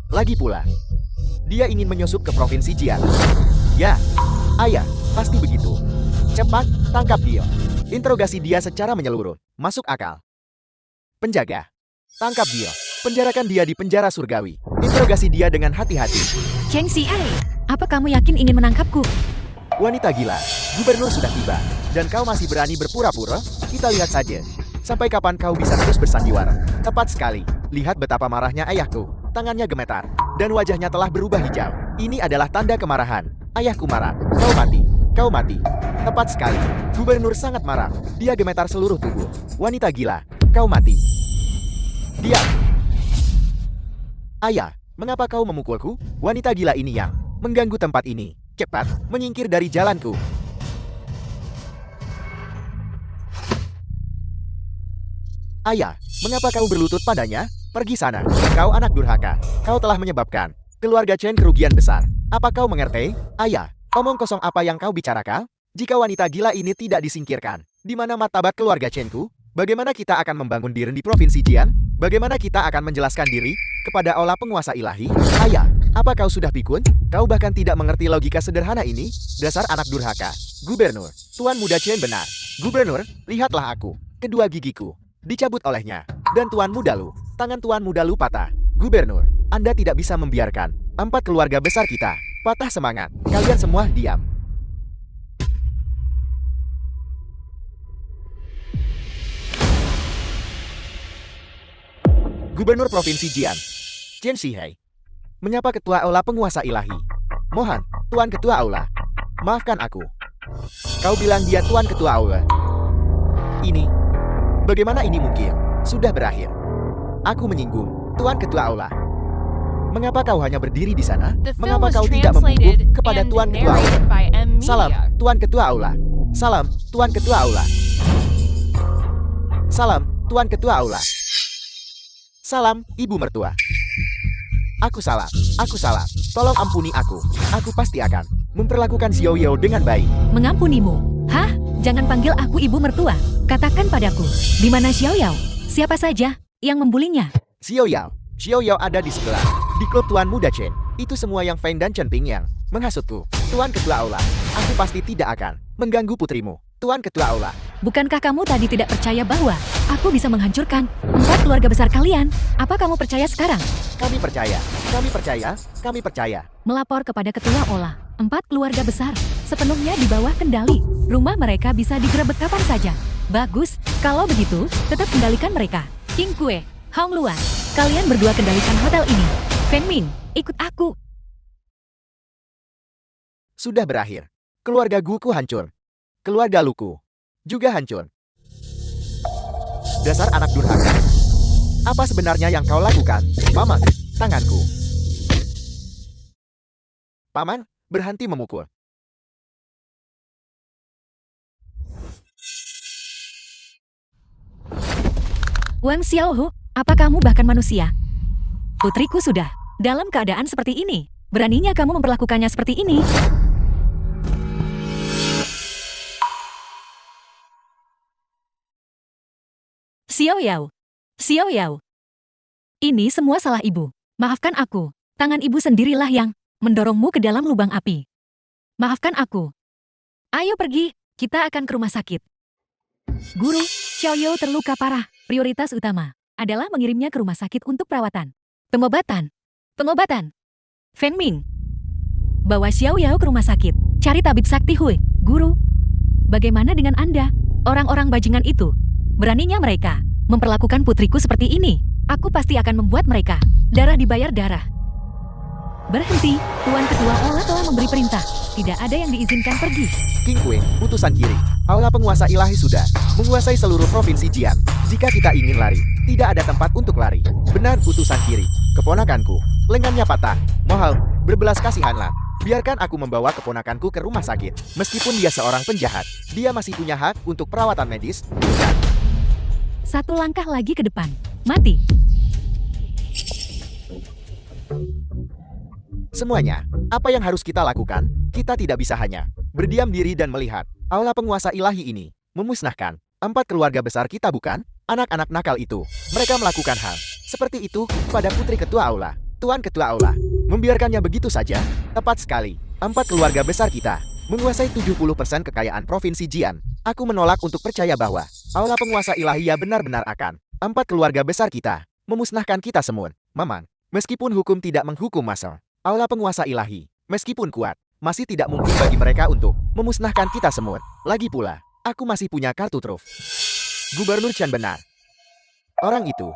Lagi pula, dia ingin menyusup ke Provinsi Jian. Ya, ayah, pasti begitu. Cepat, tangkap dia. Interogasi dia secara menyeluruh. Masuk akal. Penjaga, tangkap dia. Penjarakan dia di penjara surgawi. Interogasi dia dengan hati-hati. Cheng Xiai, apa kamu yakin ingin menangkapku? Wanita gila, gubernur sudah tiba. Dan kau masih berani berpura-pura? Kita lihat saja. Sampai kapan kau bisa terus bersandiwara? Tepat sekali. Lihat betapa marahnya ayahku. Tangannya gemetar. Dan wajahnya telah berubah hijau. Ini adalah tanda kemarahan. Ayahku marah. Kau mati. Kau mati. Tepat sekali. Gubernur sangat marah. Dia gemetar seluruh tubuh. Wanita gila, kau mati. Diam. Ayah, mengapa kau memukulku? Wanita gila ini yang mengganggu tempat ini. Cepat, menyingkir dari jalanku. Ayah, mengapa kau berlutut padanya? Pergi sana. Kau anak durhaka. Kau telah menyebabkan keluarga Chen kerugian besar. Apa kau mengerti? Ayah, omong kosong apa yang kau bicarakan? Jika wanita gila ini tidak disingkirkan, di mana martabat keluarga Chen-ku? Bagaimana kita akan membangun diri di Provinsi Jian? Bagaimana kita akan menjelaskan diri kepada aula penguasa ilahi? Ayah, apa kau sudah pikun? Kau bahkan tidak mengerti logika sederhana ini? Dasar anak durhaka. Gubernur, Tuan Muda Chen benar. Gubernur, lihatlah aku. Kedua gigiku dicabut olehnya. Dan Tuan Muda Lu, tangan Tuan Muda Lu patah. Gubernur, Anda tidak bisa membiarkan 4 keluarga besar kita patah semangat. Kalian semua diam. Gubernur Provinsi Jian, Chen Shihei, menyapa Ketua Aula Penguasa Ilahi. Mohon, Tuan Ketua Aula, maafkan aku. Kau bilang dia Tuan Ketua Aula. Ini, bagaimana ini mungkin? Sudah berakhir. Aku menyinggung, Tuan Ketua Aula. Mengapa kau hanya berdiri di sana? The film Mengapa was kau tidak membungkuk translated kepada and Tuan Ketua Aula? narrated by M Salam, Media. Tuan Ketua Aula. Salam, Tuan Ketua Aula. Salam, Tuan Ketua Aula. Salam, Ibu Mertua. Aku salah. Tolong ampuni aku. Aku pasti akan memperlakukan Xiao Yao dengan baik. Mengampunimu? Hah? Jangan panggil aku ibu mertua. Katakan padaku, di mana Xiao Yao? Siapa saja yang membulinya? Xiao Yao ada di sebelah. Di klub Tuan Muda Chen. Itu semua yang Feng dan Chen Ping yang menghasutku. Tuan Ketua Aula, aku pasti tidak akan mengganggu putrimu. Tuan Ketua Aula. Bukankah kamu tadi tidak percaya bahwa aku bisa menghancurkan 4 keluarga besar kalian? Apa kamu percaya sekarang? Kami percaya. Melapor kepada Ketua Ola. 4 keluarga besar, sepenuhnya di bawah kendali. Rumah mereka bisa digerebek kapan saja. Bagus, kalau begitu, tetap kendalikan mereka. King Kue, Hong Luan, kalian berdua kendalikan hotel ini. Feng Min, ikut aku. Sudah berakhir. Keluarga Guku hancur. Keluarga Luku juga hancur. Dasar anak durhaka. Apa sebenarnya yang kau lakukan? Paman, tanganku. Paman, berhenti memukul. Wang Xiaohu, apa kamu bahkan manusia? Putriku sudah dalam keadaan seperti ini. Beraninya kamu memperlakukannya seperti ini? Xiao Yao. Ini semua salah ibu. Maafkan aku. Tangan ibu sendirilah yang mendorongmu ke dalam lubang api. Maafkan aku. Ayo pergi, kita akan ke rumah sakit. Guru, Xiao Yao terluka parah. Prioritas utama adalah mengirimnya ke rumah sakit untuk perawatan. Pengobatan. Feng Ming, bawa Xiao Yao ke rumah sakit. Cari tabib sakti Hui. Guru, bagaimana dengan Anda? Orang-orang bajingan itu. Beraninya mereka memperlakukan putriku seperti ini. Aku pasti akan membuat mereka darah dibayar darah. Berhenti, Tuan Ketua Ola telah memberi perintah. Tidak ada yang diizinkan pergi. King Kue, utusan kiri. Aula penguasa ilahi sudah menguasai seluruh provinsi Jian. Jika kita ingin lari, tidak ada tempat untuk lari. Benar, utusan kiri. Keponakanku, lengannya patah. Mohon, berbelas kasihanlah. Biarkan aku membawa keponakanku ke rumah sakit. Meskipun dia seorang penjahat, dia masih punya hak untuk perawatan medis. Bukan? 1 langkah lagi ke depan. Mati. Semuanya, apa yang harus kita lakukan? Kita tidak bisa hanya berdiam diri dan melihat aula penguasa ilahi ini memusnahkan 4 keluarga besar kita, bukan? Anak-anak nakal itu, mereka melakukan hal seperti itu pada putri ketua aula. Tuan Ketua Aula, membiarkannya begitu saja? Tepat sekali, 4 keluarga besar kita menguasai 70% kekayaan Provinsi Jian. Aku menolak untuk percaya bahwa aula penguasa ilahiyah benar-benar akan 4 keluarga besar kita memusnahkan kita semua. Mamang, meskipun hukum tidak menghukum masal, aula penguasa ilahi, meskipun kuat, masih tidak mungkin bagi mereka untuk memusnahkan kita semut. Lagi pula, aku masih punya kartu truf. Gubernur Chen benar. Orang itu.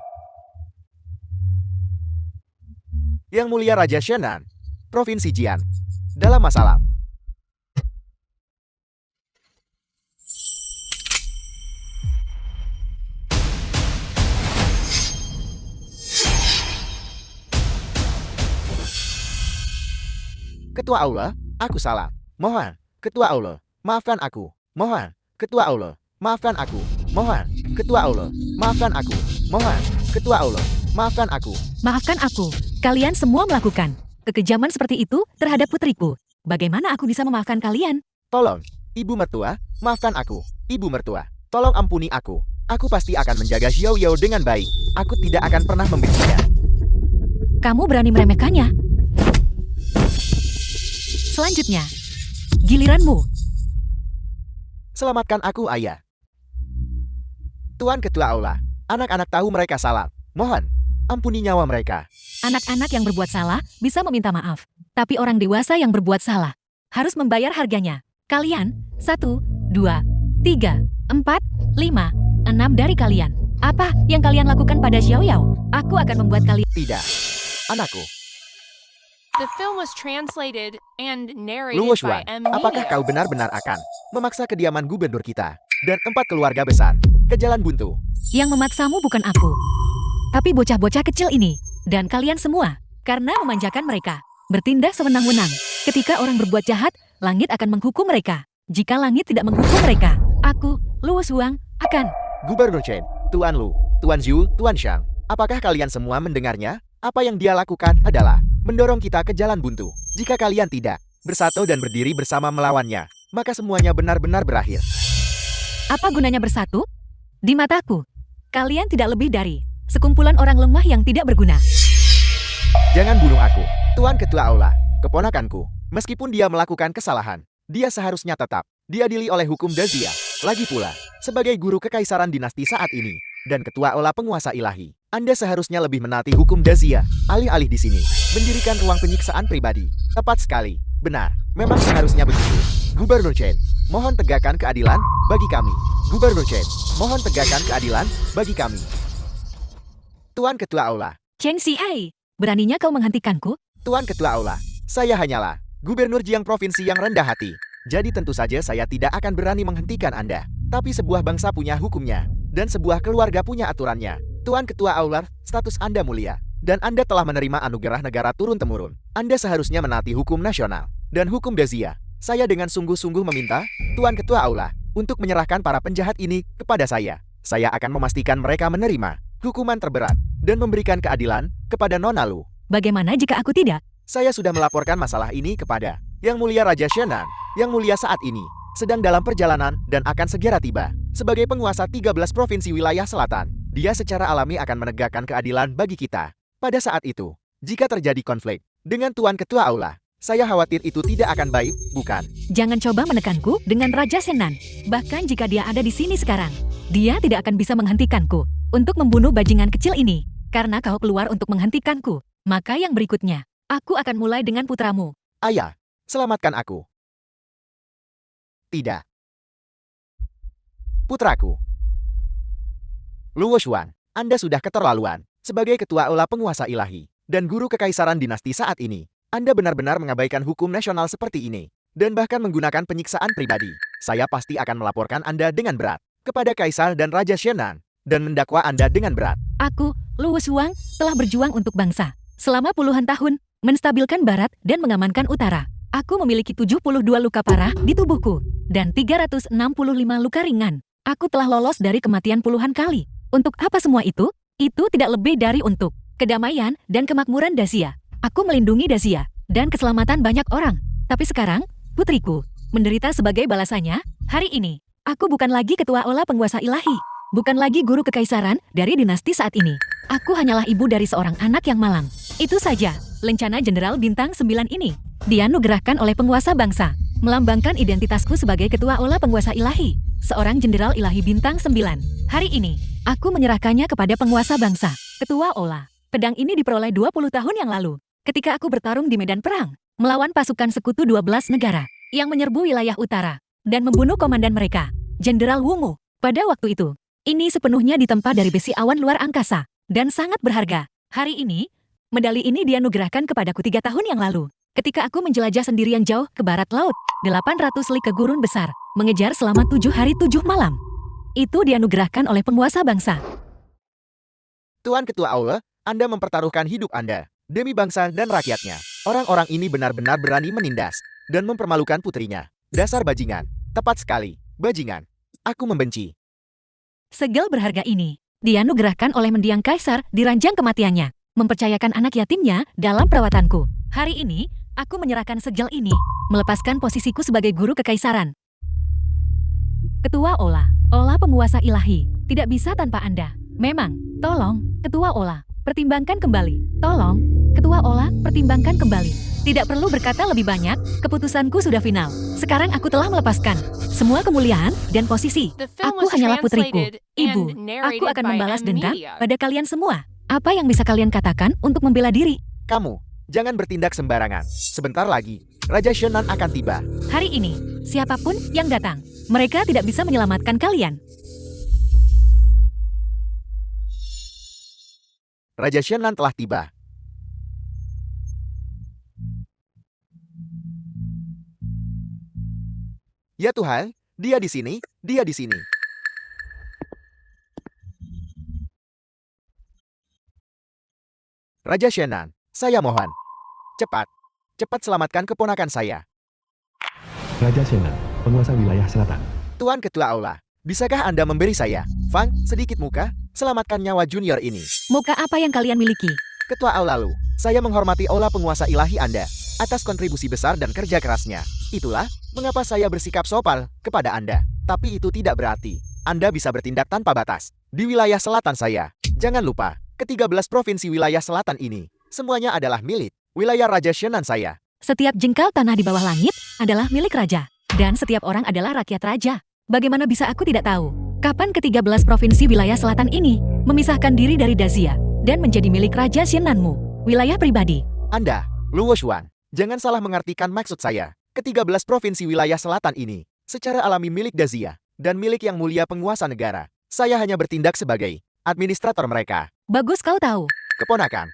Yang Mulia Raja Shenan, Provinsi Jian, dalam masalah. Ketua Aula, aku salah. Mohon, Ketua Aula, maafkan aku. Mohon, Ketua Aula, maafkan aku. Mohon, Ketua Aula, maafkan aku. Mohon, Ketua Aula, maafkan aku. Maafkan aku, kalian semua melakukan kekejaman seperti itu terhadap putriku. Bagaimana aku bisa memaafkan kalian? Tolong, Ibu Mertua, maafkan aku. Ibu Mertua, tolong ampuni aku. Aku pasti akan menjaga Xiao Yao dengan baik. Aku tidak akan pernah membencinya. Kamu berani meremehkannya? Selanjutnya, giliranmu. Selamatkan aku, Ayah. Tuan Ketua Aula, anak-anak tahu mereka salah. Mohon, ampuni nyawa mereka. Anak-anak yang berbuat salah bisa meminta maaf. Tapi orang dewasa yang berbuat salah harus membayar harganya. Kalian, 1, 2, 3, 4, 5, 6 dari kalian. Apa yang kalian lakukan pada Xiao Yao? Aku akan membuat kalian... Tidak, anakku. The film was translated and narrated Luo by Xuan, M apakah Media. kau benar-benar akan memaksa kediaman gubernur kita dan 4 keluarga besar ke jalan buntu? Yang memaksamu bukan aku, tapi bocah-bocah kecil ini dan kalian semua karena memanjakan mereka. Bertindak sewenang-wenang. Ketika orang berbuat jahat, langit akan menghukum mereka. Jika langit tidak menghukum mereka, aku, Luo Xuan, akan... Gubernur Chen, Tuan Lu, Tuan Zhu, Tuan Shang, apakah kalian semua mendengarnya? Apa yang dia lakukan adalah mendorong kita ke jalan buntu. Jika kalian tidak bersatu dan berdiri bersama melawannya, maka semuanya benar-benar berakhir. Apa gunanya bersatu? Di mataku, kalian tidak lebih dari sekumpulan orang lemah yang tidak berguna. Jangan bunuh aku, Tuan Ketua Aula, keponakanku. Meskipun dia melakukan kesalahan, dia seharusnya tetap diadili oleh hukum Dazia. Lagi pula, sebagai guru kekaisaran dinasti saat ini, dan Ketua Aula penguasa ilahi, Anda seharusnya lebih menaati hukum Dazia, alih-alih di sini, mendirikan ruang penyiksaan pribadi. Tepat sekali, benar, memang seharusnya begitu. Gubernur Chen, mohon tegakkan keadilan bagi kami. Gubernur Chen, mohon tegakkan keadilan bagi kami. Tuan Ketua Aula, Chen Xihai, beraninya kau menghentikanku? Tuan Ketua Aula, saya hanyalah Gubernur Jiang Provinsi yang rendah hati. Jadi tentu saja saya tidak akan berani menghentikan Anda. Tapi sebuah bangsa punya hukumnya, dan sebuah keluarga punya aturannya. Tuan Ketua Aula, status Anda mulia, dan Anda telah menerima anugerah negara turun-temurun. Anda seharusnya menaati hukum nasional dan hukum Dazia. Saya dengan sungguh-sungguh meminta, Tuan Ketua Aula, untuk menyerahkan para penjahat ini kepada saya. Saya akan memastikan mereka menerima hukuman terberat dan memberikan keadilan kepada Nona Lu. Bagaimana jika aku tidak? Saya sudah melaporkan masalah ini kepada Yang Mulia Raja Shenan. Yang Mulia saat ini sedang dalam perjalanan dan akan segera tiba. Sebagai penguasa 13 provinsi wilayah selatan, dia secara alami akan menegakkan keadilan bagi kita. Pada saat itu, jika terjadi konflik dengan Tuan Ketua Aula, saya khawatir itu tidak akan baik, bukan? Jangan coba menekanku dengan Raja Shenan. Bahkan jika dia ada di sini sekarang, dia tidak akan bisa menghentikanku untuk membunuh bajingan kecil ini. Karena kau keluar untuk menghentikanku, maka yang berikutnya, aku akan mulai dengan putramu. Ayah, selamatkan aku. Tidak. Putraku. Luo Xuan, Anda sudah keterlaluan. Sebagai ketua aula penguasa ilahi dan guru kekaisaran dinasti saat ini, Anda benar-benar mengabaikan hukum nasional seperti ini dan bahkan menggunakan penyiksaan pribadi. Saya pasti akan melaporkan Anda dengan berat kepada Kaisar dan Raja Shenan dan mendakwa Anda dengan berat. Aku, Luo Xuan, telah berjuang untuk bangsa selama puluhan tahun, menstabilkan barat dan mengamankan utara. Aku memiliki 72 luka parah di tubuhku dan 365 luka ringan. Aku telah lolos dari kematian puluhan kali. Untuk apa semua itu? Itu tidak lebih dari untuk kedamaian dan kemakmuran Dazia. Aku melindungi Dazia dan keselamatan banyak orang. Tapi sekarang, putriku menderita sebagai balasannya. Hari ini, aku bukan lagi ketua aula penguasa ilahi. Bukan lagi guru kekaisaran dari dinasti saat ini. Aku hanyalah ibu dari seorang anak yang malang. Itu saja, lencana Jenderal Bintang 9 ini dianugerahkan oleh penguasa bangsa, melambangkan identitasku sebagai ketua aula penguasa ilahi, seorang jenderal ilahi bintang 9. Hari ini, aku menyerahkannya kepada penguasa bangsa, ketua aula. Pedang ini diperoleh 20 tahun yang lalu, ketika aku bertarung di medan perang. melawan pasukan sekutu 12 negara yang menyerbu wilayah utara dan membunuh komandan mereka, Jenderal Wungu. Pada waktu itu, ini sepenuhnya ditempa dari besi awan luar angkasa dan sangat berharga. Hari ini, medali ini dianugerahkan kepadaku 3 tahun yang lalu. Ketika aku menjelajah sendirian jauh ke barat laut, 800 li ke gurun besar, mengejar selama 7 hari 7 malam. Itu dianugerahkan oleh penguasa bangsa. Tuan Ketua Aula, Anda mempertaruhkan hidup Anda demi bangsa dan rakyatnya. Orang-orang ini benar-benar berani menindas dan mempermalukan putrinya. Dasar bajingan. Tepat sekali, bajingan. Aku membenci. Segel berharga ini dianugerahkan oleh mendiang kaisar di ranjang kematiannya, mempercayakan anak yatimnya dalam perawatanku. Hari ini, aku menyerahkan segel ini, melepaskan posisiku sebagai guru kekaisaran. Ketua Ola penguasa ilahi, tidak bisa tanpa Anda. Memang, tolong, Ketua Ola, pertimbangkan kembali. Tolong, Ketua Ola, pertimbangkan kembali. Tidak perlu berkata lebih banyak, keputusanku sudah final. Sekarang aku telah melepaskan semua kemuliaan dan posisi. The film Aku was hanyalah putriku. translated Ibu, and narrated aku akan by membalas dendam M-Media. pada kalian semua. Apa yang bisa kalian katakan untuk membela diri? Kamu, jangan bertindak sembarangan. Sebentar lagi, Raja Shenan akan tiba. Hari ini, siapapun yang datang, mereka tidak bisa menyelamatkan kalian. Raja Shenan telah tiba. Ya Tuhan, dia di sini, dia di sini. Raja Shenan, saya mohon. Cepat selamatkan keponakan saya. Raja Shenan, penguasa wilayah selatan. Tuan Ketua Aula, bisakah Anda memberi saya, Fang, sedikit muka, selamatkan nyawa junior ini? Muka apa yang kalian miliki? Ketua Aula Lu, saya menghormati Aula penguasa ilahi Anda atas kontribusi besar dan kerja kerasnya. Itulah mengapa saya bersikap sopan kepada Anda. Tapi itu tidak berarti Anda bisa bertindak tanpa batas di wilayah selatan saya. Jangan lupa, ke-13 provinsi wilayah selatan ini semuanya adalah milik wilayah Raja Shenan saya. Setiap jengkal tanah di bawah langit adalah milik raja. Dan setiap orang adalah rakyat raja. Bagaimana bisa aku tidak tahu? Kapan ke-13 provinsi wilayah selatan ini memisahkan diri dari Dazia dan menjadi milik Raja Shenanmu, wilayah pribadi? Anda, Luo Xuan, jangan salah mengartikan maksud saya. Ke-13 provinsi wilayah selatan ini secara alami milik Dazia dan milik yang mulia penguasa negara. Saya hanya bertindak sebagai administrator mereka. Bagus kau tahu. Keponakan.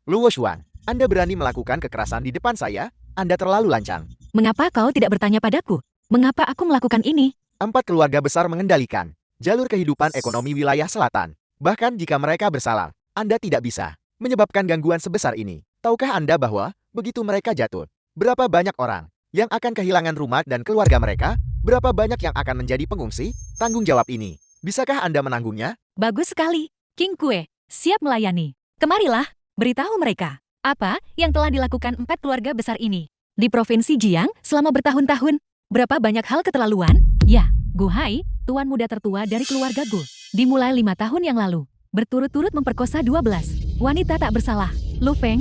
Luo Xuan, Anda berani melakukan kekerasan di depan saya? Anda terlalu lancang. Mengapa kau tidak bertanya padaku? Mengapa aku melakukan ini? 4 keluarga besar mengendalikan jalur kehidupan ekonomi wilayah selatan. Bahkan jika mereka bersalah, Anda tidak bisa menyebabkan gangguan sebesar ini. Tahukah Anda bahwa begitu mereka jatuh, berapa banyak orang yang akan kehilangan rumah dan keluarga mereka? Berapa banyak yang akan menjadi pengungsi? Tanggung jawab ini, bisakah Anda menanggungnya? Bagus sekali. King Kue, siap melayani. Kemarilah, beritahu mereka. Apa yang telah dilakukan 4 keluarga besar ini? Di Provinsi Jiang selama bertahun-tahun, berapa banyak hal keterlaluan? Ya, Gu Hai, tuan muda tertua dari keluarga Gu. Dimulai 5 tahun yang lalu, berturut-turut memperkosa 12 wanita tak bersalah. Lu Feng,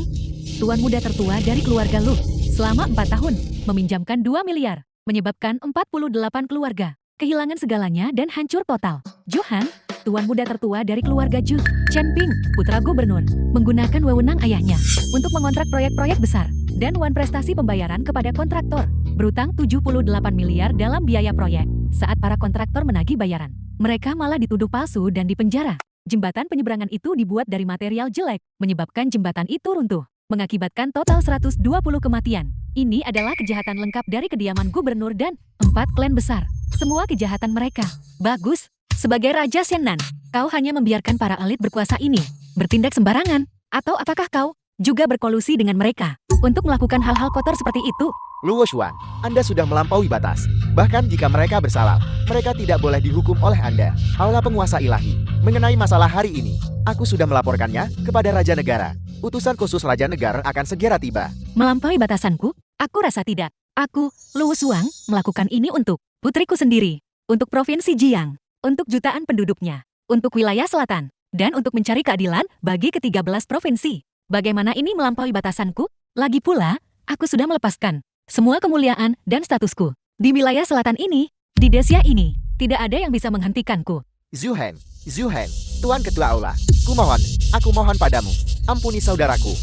tuan muda tertua dari keluarga Lu, selama 4 tahun, meminjamkan 2 miliar, menyebabkan 48 keluarga kehilangan segalanya dan hancur total. Johan, tuan muda tertua dari keluarga Ju, Chen Ping, putra gubernur, menggunakan wewenang ayahnya untuk mengontrak proyek-proyek besar dan wan prestasi pembayaran kepada kontraktor, berutang 78 miliar dalam biaya proyek. Saat para kontraktor menagih bayaran, mereka malah dituduh palsu dan dipenjara. Jembatan penyeberangan itu dibuat dari material jelek, menyebabkan jembatan itu runtuh, mengakibatkan total 120 kematian. Ini adalah kejahatan lengkap dari kediaman gubernur dan 4 klan besar. Semua kejahatan mereka. Bagus. Sebagai Raja Shenan, kau hanya membiarkan para elit berkuasa ini bertindak sembarangan. Atau apakah kau juga berkolusi dengan mereka untuk melakukan hal-hal kotor seperti itu? Luo Xuan, Anda sudah melampaui batas. Bahkan jika mereka bersalah, mereka tidak boleh dihukum oleh Anda. Aula penguasa ilahi, mengenai masalah hari ini, aku sudah melaporkannya kepada Raja Negara. Utusan khusus Raja Negara akan segera tiba. Melampaui batasanku? Aku rasa tidak. Aku, Luo Xuan, melakukan ini untuk putriku sendiri, untuk Provinsi Jiang, untuk jutaan penduduknya, untuk wilayah selatan, dan untuk mencari keadilan bagi ke-13 provinsi. Bagaimana ini melampaui batasanku? Lagi pula, aku sudah melepaskan semua kemuliaan dan statusku. Di wilayah selatan ini, di Desia ini, tidak ada yang bisa menghentikanku. Zhu Hen, Tuan Ketua Aula, kumohon, Aku mohon padamu, ampuni saudaraku.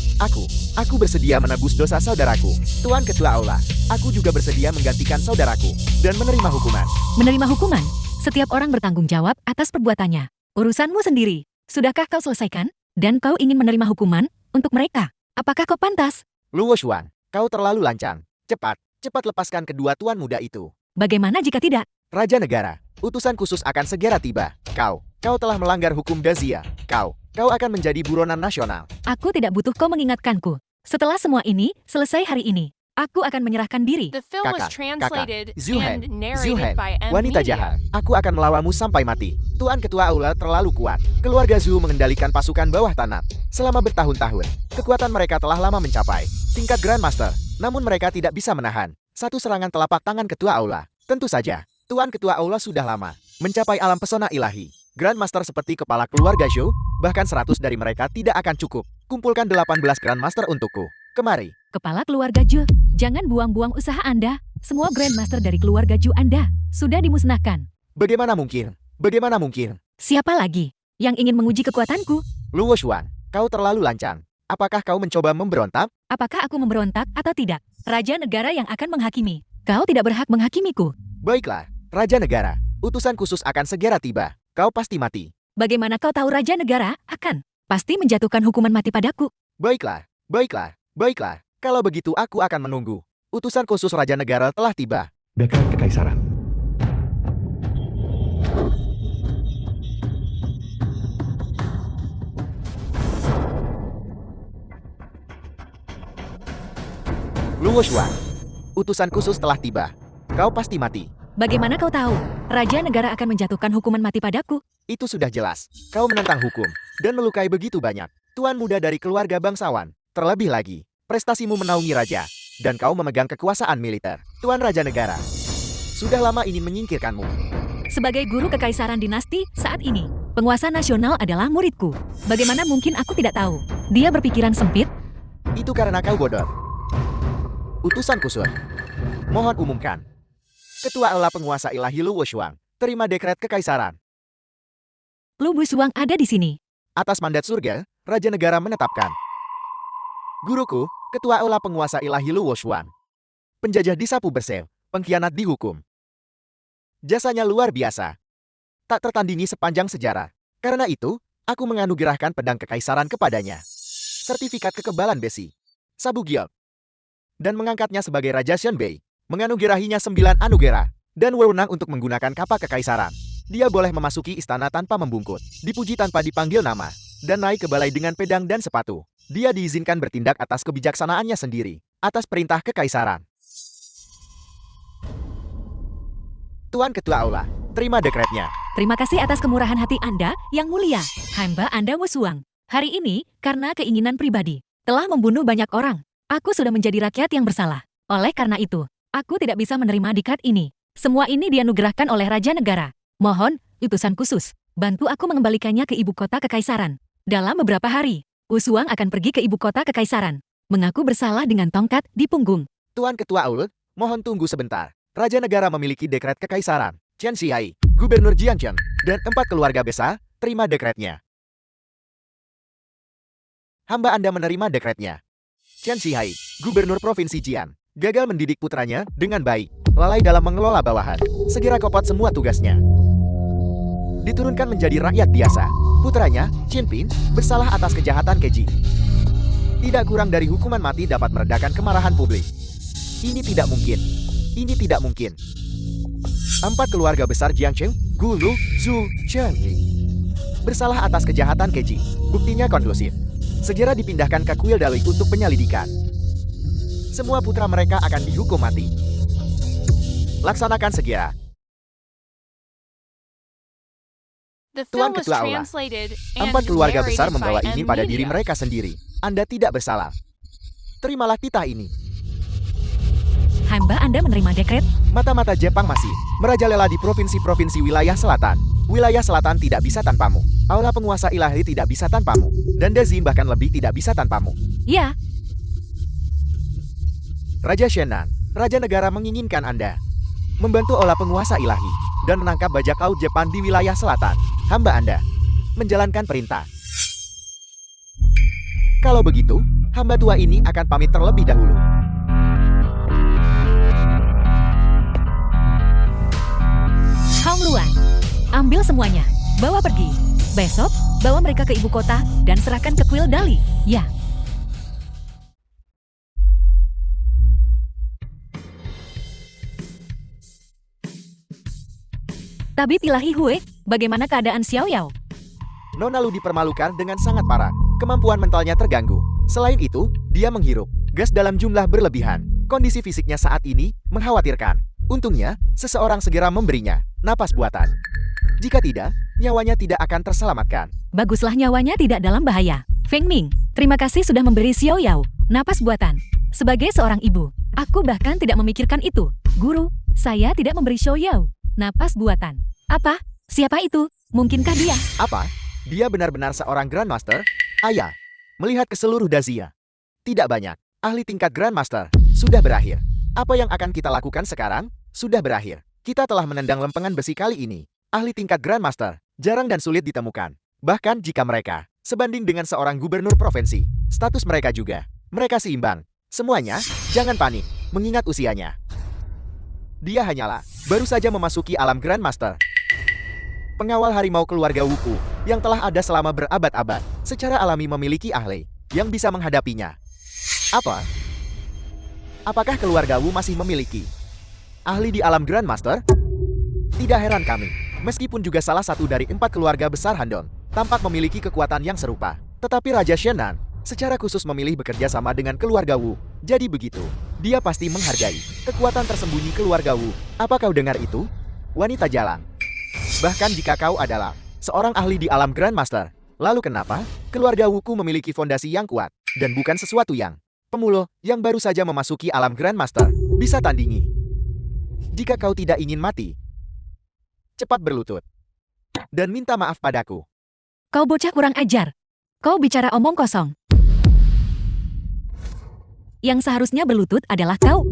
Aku bersedia menebus dosa saudaraku. Tuan Ketua Aula, aku juga bersedia menggantikan saudaraku dan menerima hukuman. Menerima hukuman? Setiap orang bertanggung jawab atas perbuatannya. Urusanmu sendiri. Sudahkah kau selesaikan? Dan kau ingin menerima hukuman untuk mereka? Apakah kau pantas? Luo Xuan, kau terlalu lancang. Cepat lepaskan kedua tuan muda itu. Bagaimana jika tidak? Raja Negara, utusan khusus akan segera tiba. Kau telah melanggar hukum Dazia. Kau akan menjadi buronan nasional. Aku tidak butuh kau mengingatkanku. Setelah semua ini selesai hari ini, aku akan menyerahkan diri. The film was Kakak, translated Zuhen, and narrated by M wanita Media. jahat. Aku akan melawanmu sampai mati. Tuan Ketua Aula terlalu kuat. Keluarga Zhu mengendalikan pasukan bawah tanah selama bertahun-tahun. Kekuatan mereka telah lama mencapai tingkat Grandmaster. Namun mereka tidak bisa menahan satu serangan telapak tangan Ketua Aula. Tentu saja, Tuan Ketua Aula sudah lama mencapai alam pesona ilahi. Grandmaster seperti kepala keluarga Zhou, bahkan 100 dari mereka tidak akan cukup. Kumpulkan 18 Grandmaster untukku. Kemari. Kepala keluarga Ju, jangan buang-buang usaha Anda. Semua Grandmaster dari keluarga Ju Anda sudah dimusnahkan. Bagaimana mungkin? Bagaimana mungkin? Siapa lagi yang ingin menguji kekuatanku? Luo Xuan, kau terlalu lancang. Apakah kau mencoba memberontak? Apakah aku memberontak atau tidak? Raja negara yang akan menghakimi. Kau tidak berhak menghakimiku. Baiklah, Raja Negara. Utusan khusus akan segera tiba. Kau pasti mati. Bagaimana kau tahu Raja negara akan pasti menjatuhkan hukuman mati padaku? Baiklah. Kalau begitu aku akan menunggu. Utusan khusus Raja Negara telah tiba. Dekret Kekaisaran. Luo Xuan, utusan khusus telah tiba. Kau pasti mati. Bagaimana kau tahu Raja negara akan menjatuhkan hukuman mati padaku? Itu sudah jelas. Kau menentang hukum dan melukai begitu banyak tuan muda dari keluarga bangsawan. Terlebih lagi, prestasimu menaungi raja dan kau memegang kekuasaan militer. Tuan Raja Negara sudah lama ingin menyingkirkanmu. Sebagai guru kekaisaran dinasti saat ini, penguasa nasional adalah muridku. Bagaimana mungkin aku tidak tahu? Dia berpikiran sempit. Itu karena kau bodoh. Utusan khusus. Mohon umumkan. Ketua Aula Penguasa Ilahi Luo Xuan, terima dekret kekaisaran. Lu Busuang ada di sini. Atas mandat surga, Raja Negara menetapkan. Guruku, Ketua Aula Penguasa Ilahi Luo Xuan. Penjajah disapu bersih, pengkhianat dihukum. Jasanya luar biasa. Tak tertandingi sepanjang sejarah. Karena itu, aku menganugerahkan pedang kekaisaran kepadanya. Sertifikat kekebalan besi. Sabu giok. Dan mengangkatnya sebagai Raja Xianbei. Menganugerahinya 9 anugerah. Dan wewenang untuk menggunakan kapak kekaisaran. Dia boleh memasuki istana tanpa membungkut. Dipuji tanpa dipanggil nama. Dan naik ke balai dengan pedang dan sepatu. Dia diizinkan bertindak atas kebijaksanaannya sendiri. Atas perintah kekaisaran. Tuan Ketua Aula, terima dekretnya. Terima kasih atas kemurahan hati Anda yang mulia. Hamba Anda Wusuang. Hari ini, karena keinginan pribadi, telah membunuh banyak orang. Aku sudah menjadi rakyat yang bersalah. Oleh karena itu, aku tidak bisa menerima diklat ini. Semua ini dianugerahkan oleh Raja Negara. Mohon, utusan khusus, bantu aku mengembalikannya ke ibu kota kekaisaran. Dalam beberapa hari, Wusuang akan pergi ke ibu kota kekaisaran. Mengaku bersalah dengan tongkat di punggung. Tuan Ketua Aula, mohon tunggu sebentar. Raja Negara memiliki dekret kekaisaran. Chen Xihai, Gubernur Jiangchen, dan 4 keluarga besar, terima dekretnya. Hamba Anda menerima dekretnya. Chen Xihai, Gubernur Provinsi Jian, gagal mendidik putranya dengan baik, lalai dalam mengelola bawahan, segera kopot semua tugasnya. Diturunkan menjadi rakyat biasa. Putranya, Qin Pin, bersalah atas kejahatan keji. Tidak kurang dari hukuman mati dapat meredakan kemarahan publik. Ini tidak mungkin. Ini tidak mungkin. 4 keluarga besar Jiangchen, Gu Lu, Zhu, Chen Yi, bersalah atas kejahatan keji. Buktinya konklusif. Segera dipindahkan ke kuil Dalui untuk penyelidikan. Semua putra mereka akan dihukum mati. Laksanakan segera. The Tuan film was Ketua Aula, translated and 4 keluarga besar narrated membawa by ini M pada diri Media. mereka sendiri. Anda tidak bersalah. Terimalah titah ini. Hamba Anda menerima dekret. Mata-mata Jepang masih merajalela di provinsi-provinsi wilayah selatan. Wilayah selatan tidak bisa tanpamu. Aula Penguasa Ilahi tidak bisa tanpamu. Dan Dazin bahkan lebih tidak bisa tanpamu. Ya, Raja Shenan, Raja Negara menginginkan Anda membantu Aula Penguasa Ilahi dan menangkap bajak laut Jepang di wilayah selatan. Hamba Anda menjalankan perintah. Kalau begitu, hamba tua ini akan pamit terlebih dahulu. Hong Luan, ambil semuanya, bawa pergi. Besok, bawa mereka ke ibu kota dan serahkan ke kuil Dali. Ya. Tabib Ilahi Hue, bagaimana keadaan Xiao Yao? Nona Lu dipermalukan dengan sangat parah. Kemampuan mentalnya terganggu. Selain itu, dia menghirup gas dalam jumlah berlebihan. Kondisi fisiknya saat ini mengkhawatirkan. Untungnya, seseorang segera memberinya napas buatan. Jika tidak, nyawanya tidak akan terselamatkan. Baguslah nyawanya tidak dalam bahaya. Feng Ming, terima kasih sudah memberi Xiao Yao napas buatan. Sebagai seorang ibu, aku bahkan tidak memikirkan itu. Guru, saya tidak memberi Xiao Yao napas buatan. Apa? Siapa itu? Mungkinkah dia? Apa? Dia benar-benar seorang Grandmaster? Ayah, melihat ke seluruh Dazia. Tidak banyak. Ahli tingkat Grandmaster sudah berakhir. Apa yang akan kita lakukan sekarang? Sudah berakhir. Kita telah menendang lempengan besi kali ini. Ahli tingkat Grandmaster jarang dan sulit ditemukan. Bahkan jika mereka sebanding dengan seorang gubernur provinsi, status mereka juga. Mereka seimbang. Semuanya, jangan panik, mengingat usianya. Dia hanyalah baru saja memasuki alam Grandmaster. Pengawal harimau keluarga Wuku yang telah ada selama berabad-abad, secara alami memiliki ahli yang bisa menghadapinya. Apa? Apakah keluarga Wu masih memiliki ahli di alam Grandmaster? Tidak heran kami, meskipun juga salah satu dari 4 keluarga besar Handong, tampak memiliki kekuatan yang serupa. Tetapi Raja Shenan secara khusus memilih bekerja sama dengan keluarga Wu. Jadi begitu, dia pasti menghargai kekuatan tersembunyi keluarga Wu. Apa kau dengar itu? Wanita jalang. Bahkan jika kau adalah seorang ahli di alam Grandmaster, lalu kenapa keluarga Wuku memiliki fondasi yang kuat dan bukan sesuatu yang pemuluh yang baru saja memasuki alam Grandmaster bisa tandingi? Jika kau tidak ingin mati, cepat berlutut dan minta maaf padaku. Kau bocah kurang ajar. Kau bicara omong kosong. Yang seharusnya berlutut adalah kau.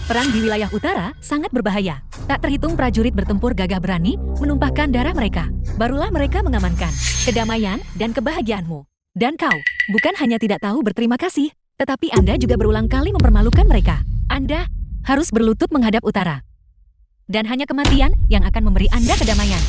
Perang di wilayah utara sangat berbahaya. Tak terhitung prajurit bertempur gagah berani menumpahkan darah mereka. Barulah mereka mengamankan kedamaian dan kebahagiaanmu. Dan kau bukan hanya tidak tahu berterima kasih, tetapi Anda juga berulang kali mempermalukan mereka. Anda harus berlutut menghadap utara. Dan hanya kematian yang akan memberi Anda kedamaian.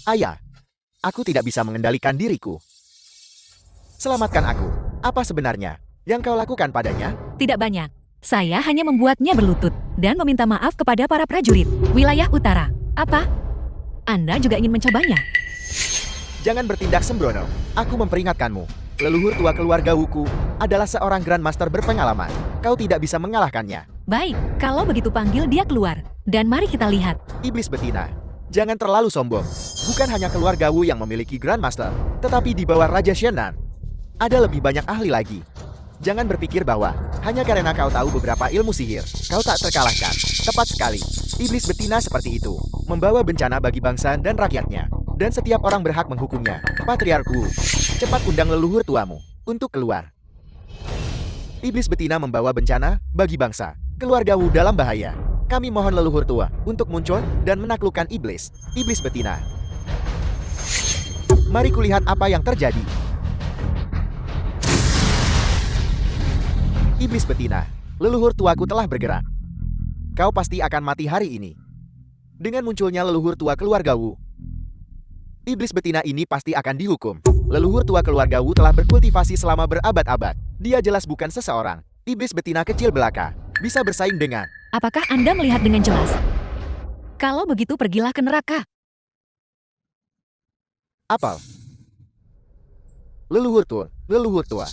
Ayah, aku tidak bisa mengendalikan diriku. Selamatkan aku. Apa sebenarnya yang kau lakukan padanya? Tidak banyak. Saya hanya membuatnya berlutut dan meminta maaf kepada para prajurit wilayah utara. Apa? Anda juga ingin mencobanya? Jangan bertindak sembrono. Aku memperingatkanmu. Leluhur tua keluarga Wuku adalah seorang Grandmaster berpengalaman. Kau tidak bisa mengalahkannya. Baik, kalau begitu panggil dia keluar. Dan mari kita lihat. Iblis betina, jangan terlalu sombong. Bukan hanya keluarga Wu yang memiliki Grandmaster, tetapi di bawah Raja Shenan ada lebih banyak ahli lagi. Jangan berpikir bahwa hanya karena kau tahu beberapa ilmu sihir, kau tak terkalahkan. Tepat sekali. Iblis betina seperti itu membawa bencana bagi bangsa dan rakyatnya. Dan setiap orang berhak menghukumnya. Patriark Wu, cepat undang leluhur tuamu untuk keluar. Iblis betina membawa bencana bagi bangsa. Keluarga Wu dalam bahaya. Kami mohon leluhur tua untuk muncul dan menaklukkan iblis. Iblis betina. Mari kulihat apa yang terjadi. Iblis betina, leluhur tuaku telah bergerak. Kau pasti akan mati hari ini. Dengan munculnya leluhur tua keluarga Wu, iblis betina ini pasti akan dihukum. Leluhur tua keluarga Wu telah berkultivasi selama berabad-abad. Dia jelas bukan seseorang iblis betina kecil belaka bisa bersaing dengan. Apakah Anda melihat dengan jelas? Kalau begitu pergilah ke neraka. Apel. Leluhur tua, leluhur tua.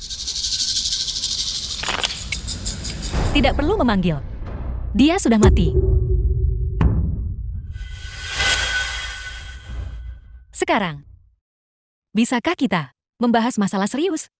Tidak perlu memanggil. Dia sudah mati. Sekarang, bisakah kita membahas masalah serius?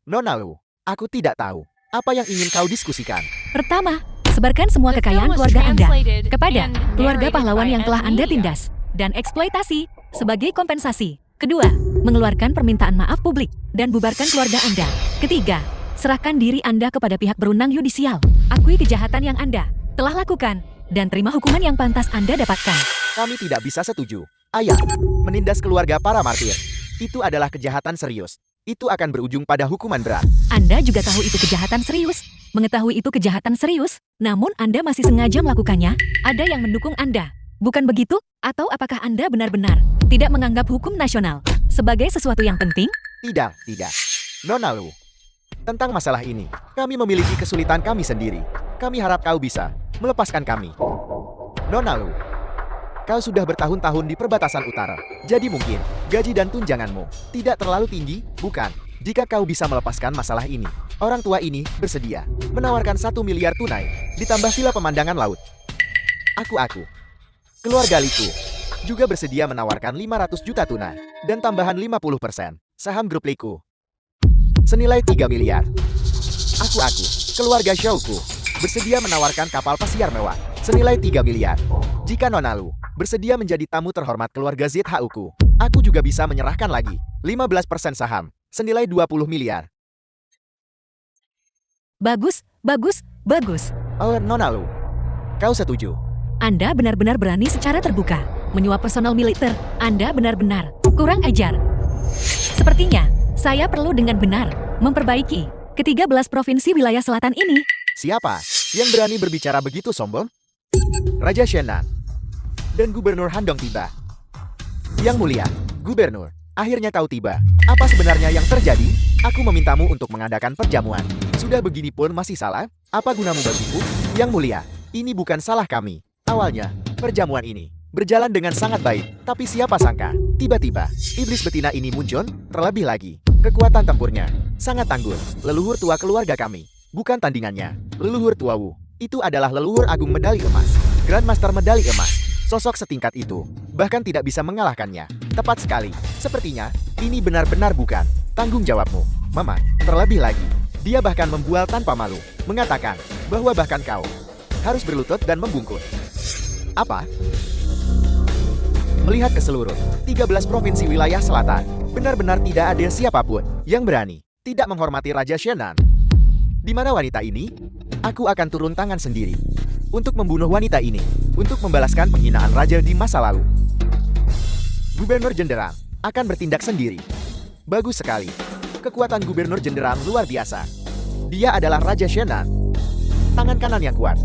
Nona Lu, aku tidak tahu apa yang ingin kau diskusikan. Pertama, sebarkan semua The kekayaan film was keluarga Anda translated kepada and keluarga narrated pahlawan by yang telah M Anda Media. tindas dan eksploitasi sebagai kompensasi. Kedua, mengeluarkan permintaan maaf publik dan bubarkan keluarga Anda. Ketiga, Serahkan diri Anda kepada pihak berwenang yudisial. Akui kejahatan yang Anda telah lakukan, dan terima hukuman yang pantas Anda dapatkan. Kami tidak bisa setuju. Ayah, menindas keluarga para martir. Itu adalah kejahatan serius. Itu akan berujung pada hukuman berat. Anda juga tahu itu kejahatan serius. Mengetahui itu kejahatan serius, namun Anda masih sengaja melakukannya. Ada yang mendukung Anda. Bukan begitu? Atau apakah Anda benar-benar tidak menganggap hukum nasional sebagai sesuatu yang penting? Tidak. Nona Lu. Tentang masalah ini, kami memiliki kesulitan kami sendiri. Kami harap kau bisa melepaskan kami. Nona Lu, kau sudah bertahun-tahun di perbatasan utara. Jadi mungkin, gaji dan tunjanganmu tidak terlalu tinggi, bukan? Jika kau bisa melepaskan masalah ini, orang tua ini bersedia menawarkan 1 miliar tunai, ditambah villa pemandangan laut. Aku, keluarga Liku, juga bersedia menawarkan 500 juta tunai, dan tambahan 50% saham grup Liku. Senilai 3 miliar. Aku, keluarga Shouku, bersedia menawarkan kapal pesiar mewah, senilai 3 miliar. Jika Nona Lu bersedia menjadi tamu terhormat keluarga ZHUku, aku juga bisa menyerahkan lagi 15% saham, senilai 20 miliar. Bagus. Oh, Nona Lu, kau setuju? Anda benar-benar berani secara terbuka menyuap personal militer. Anda benar-benar kurang ajar. Sepertinya, saya perlu dengan benar memperbaiki ke-13 provinsi wilayah selatan ini. Siapa yang berani berbicara begitu sombong? Raja Shenan dan Gubernur Handong tiba. Yang mulia, Gubernur, akhirnya kau tiba. Apa sebenarnya yang terjadi? Aku memintamu untuk mengadakan perjamuan. Sudah begini pun masih salah? Apa gunamu bagiku? Yang mulia, ini bukan salah kami. Awalnya, perjamuan ini berjalan dengan sangat baik, tapi siapa sangka, tiba-tiba, iblis betina ini muncul. Terlebih lagi, kekuatan tempurnya sangat tangguh. Leluhur tua keluarga kami, bukan tandingannya. Leluhur tua Wu, itu adalah leluhur agung medali emas, Grandmaster medali emas. Sosok setingkat itu, bahkan tidak bisa mengalahkannya. Tepat sekali, sepertinya, ini benar-benar bukan tanggung jawabmu, Mama. Terlebih lagi, dia bahkan membual tanpa malu, mengatakan bahwa bahkan kau harus berlutut dan membungkuk. Apa? Melihat ke seluruh 13 provinsi wilayah selatan, benar-benar tidak ada siapapun yang berani tidak menghormati Raja Shenan. Di mana wanita ini? Aku akan turun tangan sendiri untuk membunuh wanita ini, untuk membalaskan penghinaan raja di masa lalu. Gubernur Jenderang akan bertindak sendiri. Bagus sekali. Kekuatan Gubernur Jenderang luar biasa. Dia adalah Raja Shenan. Tangan kanan yang kuat.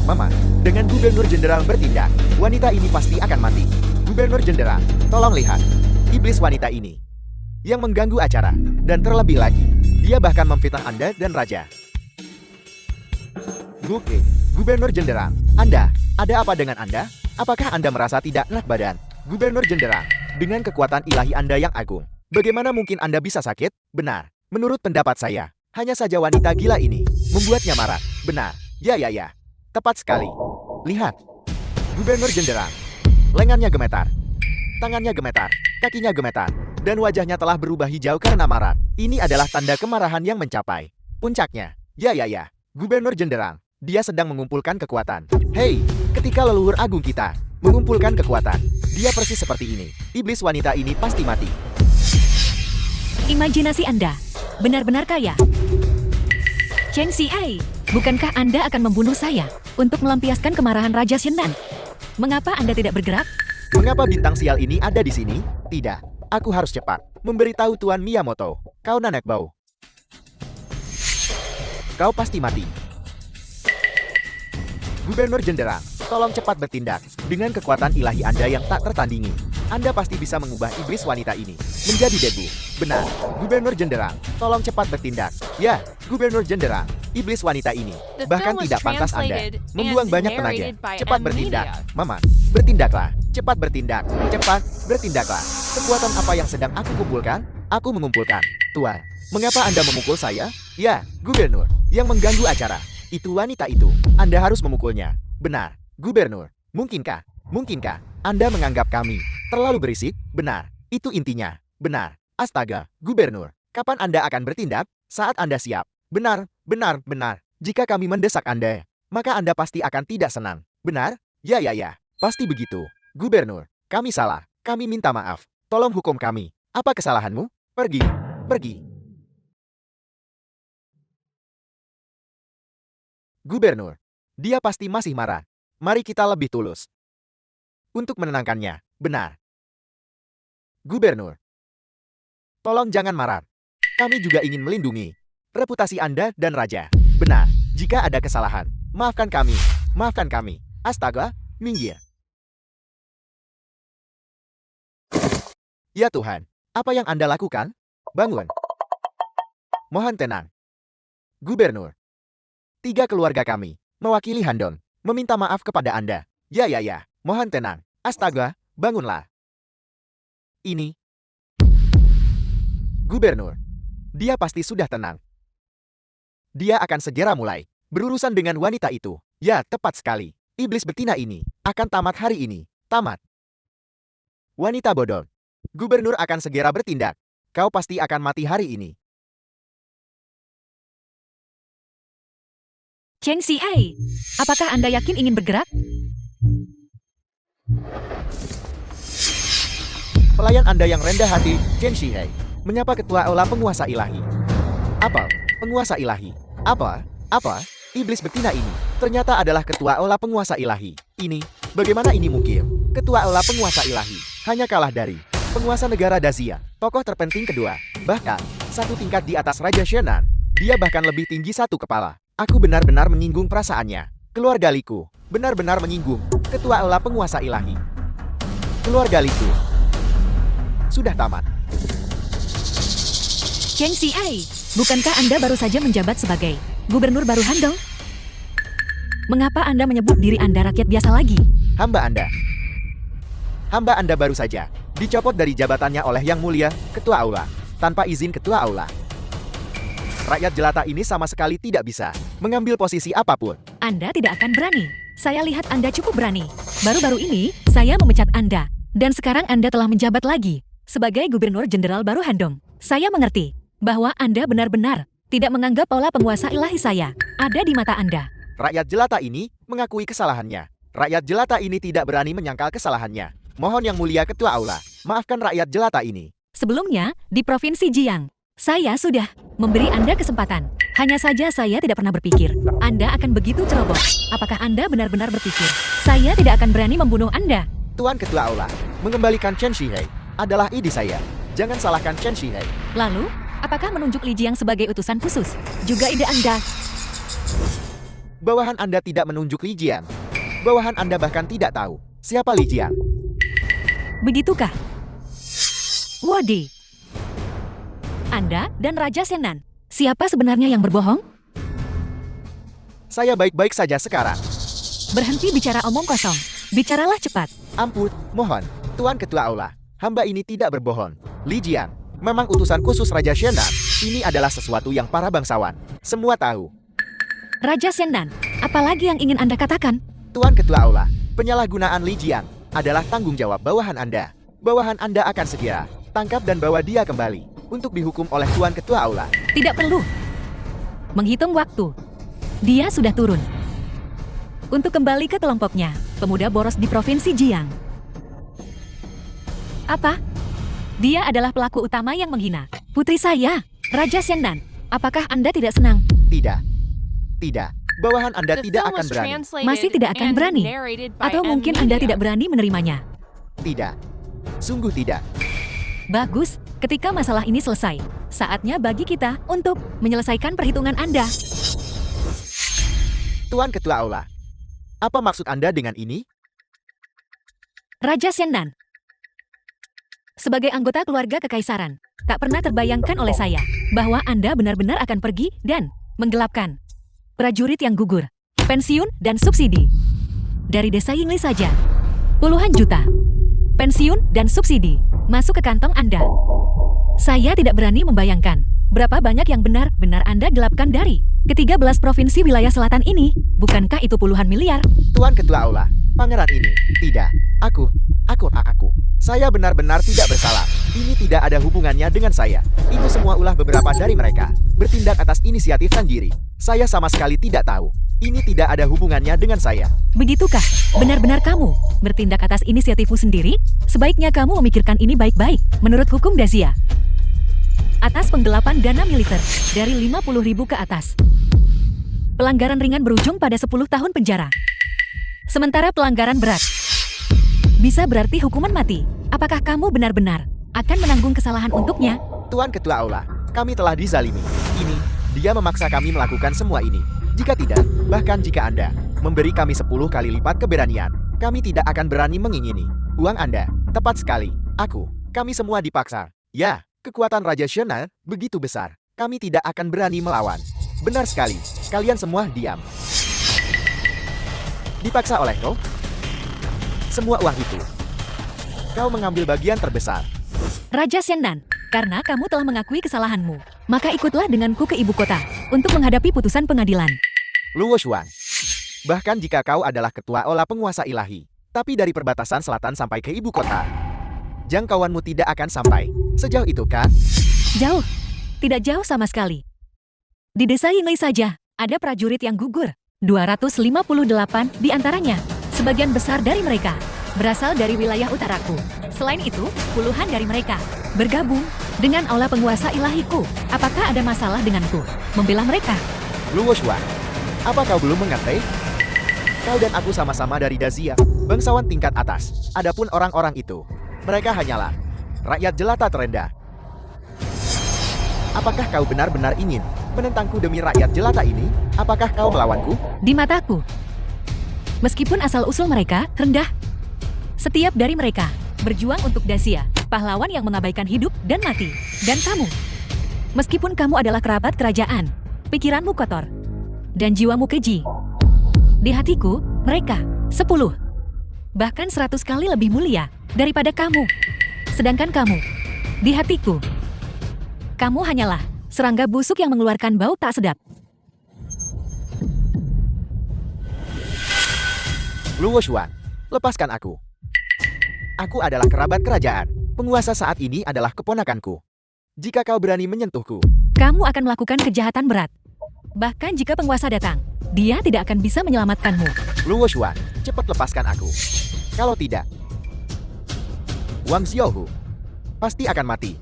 Mama, dengan Gubernur Jenderang bertindak, wanita ini pasti akan mati. Gubernur Jenderang, tolong lihat. Iblis wanita ini yang mengganggu acara. Dan terlebih lagi, dia bahkan memfitnah Anda dan Raja. Oke, Gubernur Jenderang, Anda, ada apa dengan Anda? Apakah Anda merasa tidak enak badan? Gubernur Jenderang, dengan kekuatan ilahi Anda yang agung, bagaimana mungkin Anda bisa sakit? Benar, menurut pendapat saya, hanya saja wanita gila ini membuatnya marah. Benar, ya. Tepat sekali. Lihat. Gubernur Jenderang. Lengannya gemetar. Tangannya gemetar. Kakinya gemetar. Dan wajahnya telah berubah hijau karena marah. Ini adalah tanda kemarahan yang mencapai puncaknya. Ya. Gubernur Jenderang. Dia sedang mengumpulkan kekuatan. Hei, ketika leluhur agung kita mengumpulkan kekuatan, dia persis seperti ini. Iblis wanita ini pasti mati. Imajinasi Anda benar-benar kaya. Chen Xiai, bukankah Anda akan membunuh saya untuk melampiaskan kemarahan Raja Shenan? Mengapa Anda tidak bergerak? Mengapa bintang sial ini ada di sini? Tidak, aku harus cepat memberitahu Tuan Miyamoto. Kau nanek bau. Kau pasti mati. Gubernur Jenderang, tolong cepat bertindak. Dengan kekuatan ilahi Anda yang tak tertandingi, Anda pasti bisa mengubah iblis wanita ini menjadi debu. Benar, Gubernur Jenderang, tolong cepat bertindak. Ya, Gubernur Jenderang, iblis wanita ini The bahkan film was tidak pantas Anda translated membuang and banyak tenaga. narrated by Cepat M. bertindak, Media. Mama. Bertindaklah, cepat bertindak, cepat bertindaklah. Kekuatan apa yang sedang aku kumpulkan? Aku mengumpulkan. Tuan, mengapa Anda memukul saya? Ya, Gubernur, yang mengganggu acara. Itu wanita itu. Anda harus memukulnya. Benar, Gubernur. Mungkinkah Anda menganggap kami terlalu berisik? Benar, itu intinya. Benar. Astaga, Gubernur. Kapan Anda akan bertindak? Saat Anda siap. Benar. Jika kami mendesak Anda, maka Anda pasti akan tidak senang. Benar? Ya. Pasti begitu. Gubernur, kami salah. Kami minta maaf. Tolong hukum kami. Apa kesalahanmu? Pergi. Gubernur, dia pasti masih marah. Mari kita lebih tulus. Untuk menenangkannya, benar. Gubernur, tolong jangan marah. Kami juga ingin melindungi reputasi Anda dan Raja. Benar, jika ada kesalahan, maafkan kami. Maafkan kami. Astaga, minggir. Ya Tuhan, apa yang Anda lakukan? Bangun. Mohon tenang. Gubernur, 3 keluarga kami, mewakili Handong, meminta maaf kepada Anda. Ya, mohon tenang. Astaga, bangunlah. Ini. Gubernur, dia pasti sudah tenang. Dia akan segera mulai berurusan dengan wanita itu. Ya, tepat sekali. Iblis betina ini akan tamat hari ini. Tamat. Wanita bodoh. Gubernur akan segera bertindak. Kau pasti akan mati hari ini. Chen Xihai, apakah Anda yakin ingin bergerak? Pelayan Anda yang rendah hati, Chen Xihai, menyapa ketua aula penguasa ilahi. Apa? Penguasa ilahi? Apa? Iblis betina ini ternyata adalah ketua aula penguasa ilahi. Ini, bagaimana ini mungkin? Ketua aula penguasa ilahi hanya kalah dari penguasa negara Dazia, tokoh terpenting kedua, bahkan 1 tingkat di atas Raja Shenan. Dia bahkan lebih tinggi 1 kepala. Aku benar-benar menyinggung perasaannya. Keluarga Liku benar-benar menyinggung ketua aula penguasa ilahi. Keluarga Liku sudah tamat. Chen Xihai, bukankah Anda baru saja menjabat sebagai gubernur baru Handong? Mengapa Anda menyebut diri Anda rakyat biasa lagi? Hamba Anda baru saja dicopot dari jabatannya oleh Yang Mulia, Ketua Aula, tanpa izin Ketua Aula. Rakyat jelata ini sama sekali tidak bisa mengambil posisi apapun. Anda tidak akan berani. Saya lihat Anda cukup berani. Baru-baru ini, saya memecat Anda. Dan sekarang Anda telah menjabat lagi sebagai gubernur jenderal baru Handong. Saya mengerti bahwa Anda benar-benar tidak menganggap pola penguasa ilahi saya ada di mata Anda. Rakyat jelata ini mengakui kesalahannya. Rakyat jelata ini tidak berani menyangkal kesalahannya. Mohon Yang Mulia Ketua Aula, maafkan rakyat jelata ini. Sebelumnya, di Provinsi Jiang, saya sudah memberi Anda kesempatan. Hanya saja saya tidak pernah berpikir Anda akan begitu ceroboh. Apakah Anda benar-benar berpikir saya tidak akan berani membunuh Anda? Tuan Ketua Aula, mengembalikan Chen Xihai adalah ide saya. Jangan salahkan Chen Xihai. Lalu, apakah menunjuk Li Jiang sebagai utusan khusus juga ide Anda? Bawahan Anda tidak menunjuk Li Jiang. Bawahan Anda bahkan tidak tahu siapa Li Jiang. Begitukah? Wadi, Anda dan Raja Shenan, siapa sebenarnya yang berbohong? Saya baik-baik saja sekarang. Berhenti bicara omong kosong. Bicaralah cepat. Ampun, mohon, Tuan Ketua Aula, hamba ini tidak berbohong. Li Jiang memang utusan khusus Raja Shenan. Ini adalah sesuatu yang para bangsawan semua tahu. Raja Shenan, apalagi yang ingin Anda katakan? Tuan Ketua Aula, penyalahgunaan Li Jiang adalah tanggung jawab bawahan Anda. Bawahan Anda akan segera tangkap dan bawa dia kembali untuk dihukum oleh Tuan Ketua Aula. Tidak perlu menghitung waktu. Dia sudah turun untuk kembali ke kelompoknya, pemuda boros di Provinsi Jiang. Apa? Dia adalah pelaku utama yang menghina putri saya, Raja Shenan. Apakah Anda tidak senang? Tidak. Bawahan Anda The tidak film akan was berani. translated Masih tidak akan and berani? narrated by Atau mungkin Anda M-Media. tidak berani menerimanya? Tidak. Sungguh tidak. Bagus, ketika masalah ini selesai, saatnya bagi kita untuk menyelesaikan perhitungan Anda. Tuan Ketua Aula, apa maksud Anda dengan ini? Raja Shenan, sebagai anggota keluarga kekaisaran, tak pernah terbayangkan oleh saya bahwa Anda benar-benar akan pergi dan menggelapkan prajurit yang gugur, pensiun dan subsidi. Dari desa Yingli saja, puluhan juta pensiun dan subsidi masuk ke kantong Anda. Saya tidak berani membayangkan berapa banyak yang benar-benar Anda gelapkan dari ke-13 provinsi wilayah selatan ini. Bukankah itu puluhan miliar? Tuan Ketua Aula, pangeran ini, tidak. Aku. Saya benar-benar tidak bersalah. Ini tidak ada hubungannya dengan saya. Itu semua ulah beberapa dari mereka. Bertindak atas inisiatif sendiri. Saya sama sekali tidak tahu. Ini tidak ada hubungannya dengan saya. Begitukah? Benar-benar kamu bertindak atas inisiatifmu sendiri? Sebaiknya kamu memikirkan ini baik-baik. Menurut hukum Dazia, atas penggelapan dana militer dari 50.000 ke atas, Pelanggaran ringan berujung pada 10 tahun penjara. Sementara pelanggaran berat bisa berarti hukuman mati. Apakah kamu benar-benar akan menanggung kesalahan untuknya? Tuan Ketua Aula, kami telah dizalimi. Ini, dia memaksa kami melakukan semua ini. Jika tidak, bahkan jika Anda memberi kami 10 kali lipat keberanian, kami tidak akan berani mengingini uang Anda. Tepat sekali, kami semua dipaksa. Ya, kekuatan Raja Shena begitu besar. Kami tidak akan berani melawan. Benar sekali, kalian semua diam. Dipaksa oleh kau? Semua uang itu. Kau mengambil bagian terbesar. Raja Shennan, karena kamu telah mengakui kesalahanmu, maka ikutlah denganku ke ibu kota untuk menghadapi putusan pengadilan. Luo Xuan. Bahkan jika kau adalah ketua olah penguasa ilahi, tapi dari perbatasan selatan sampai ke ibu kota, jangkauanmu tidak akan sampai sejauh itu kan? Jauh. Tidak jauh sama sekali. Di desa Yingli saja, ada prajurit yang gugur. 258 di antaranya. Sebagian besar dari mereka berasal dari wilayah utaraku. Selain itu, puluhan dari mereka bergabung dengan aula penguasa ilahiku. Apakah ada masalah denganku membela mereka? Luo Xuan, apa kau belum mengerti? Kau dan aku sama-sama dari Dazia, bangsawan tingkat atas. Adapun orang-orang itu, mereka hanyalah rakyat jelata terendah. Apakah kau benar-benar ingin menentangku demi rakyat jelata ini? Apakah kau melawanku? Di mataku, meskipun asal-usul mereka rendah, setiap dari mereka berjuang untuk Dacia, pahlawan yang mengabaikan hidup dan mati. Dan kamu, meskipun kamu adalah kerabat kerajaan, pikiranmu kotor, dan jiwamu keji. Di hatiku, mereka 10, bahkan 100 kali lebih mulia daripada kamu. Sedangkan kamu, di hatiku, kamu hanyalah serangga busuk yang mengeluarkan bau tak sedap. Luo Xuan, lepaskan aku. Aku adalah kerabat kerajaan. Penguasa saat ini adalah keponakanku. Jika kau berani menyentuhku, Kamu akan melakukan kejahatan berat. Bahkan jika penguasa datang, dia tidak akan bisa menyelamatkanmu. Luo Xuan, cepat lepaskan aku. Kalau tidak, Wang Xiaohu pasti akan mati.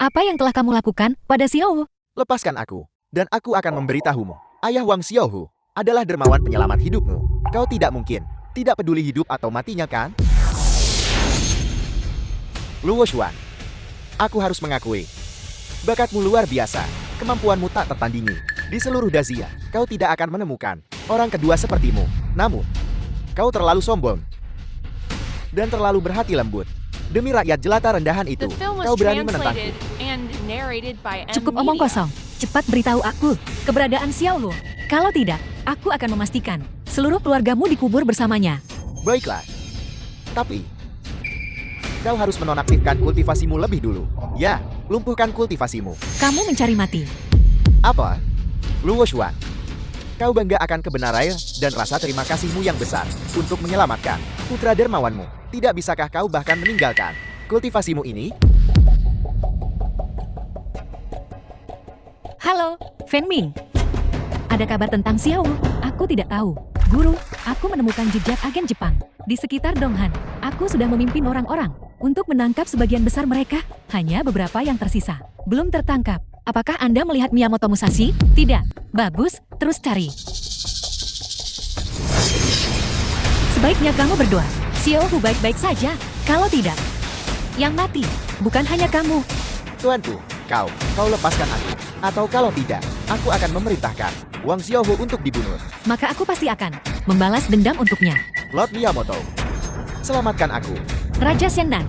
Apa yang telah kamu lakukan pada Xiao? Lepaskan aku, dan aku akan memberitahumu. Ayah Wang Xiaohu adalah dermawan penyelamat hidupmu. Kau tidak mungkin tidak peduli hidup atau matinya kan? Luo Xuan, aku harus mengakui, bakatmu luar biasa. Kemampuanmu tak tertandingi. Di seluruh Dazia, kau tidak akan menemukan orang kedua sepertimu. Namun, kau terlalu sombong dan terlalu berhati lembut. Demi rakyat jelata rendahan itu, The film kau was berani menentangku. translated and narrated by M Cukup omong Media. kosong. Cepat beritahu aku keberadaan Xiao Lu. Kalau tidak, aku akan memastikan seluruh keluargamu dikubur bersamanya. Baiklah. Tapi, kau harus menonaktifkan kultivasimu lebih dulu. Ya, lumpuhkan kultivasimu. Kamu mencari mati. Apa? Luo Xuan, kau bangga akan kebenaran dan rasa terima kasihmu yang besar untuk menyelamatkan putra dermawanmu. Tidak bisakah kau bahkan meninggalkan kultivasimu ini? Halo, Feng Ming. Ada kabar tentang Xiao Lu? Aku tidak tahu. Guru, aku menemukan jejak agen Jepang di sekitar Donghan. Aku sudah memimpin orang-orang untuk menangkap sebagian besar mereka. Hanya beberapa yang tersisa belum tertangkap. Apakah Anda melihat Miyamoto Musashi? Tidak. Bagus, terus cari. Sebaiknya kamu berdoa. Xiao Hu baik-baik saja. Kalau tidak, yang mati bukan hanya kamu. Tuanku, kau lepaskan aku. Atau kalau tidak, aku akan memerintahkan Wang Xiaohu untuk dibunuh. Maka aku pasti akan membalas dendam untuknya. Lord Miyamoto, selamatkan aku. Raja Shennan,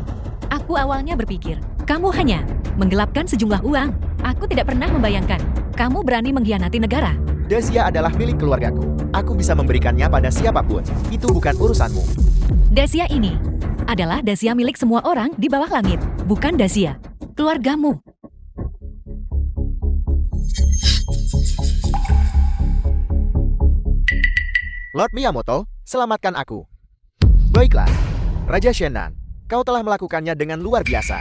aku awalnya berpikir kamu hanya menggelapkan sejumlah uang. Aku tidak pernah membayangkan kamu berani mengkhianati negara. Dazia adalah milik keluargaku. Aku bisa memberikannya pada siapapun. Itu bukan urusanmu. Dacia ini adalah Dacia milik semua orang di bawah langit, bukan Dacia keluargamu. Lord Miyamoto, selamatkan aku. Baiklah, Raja Shennan, kau telah melakukannya dengan luar biasa.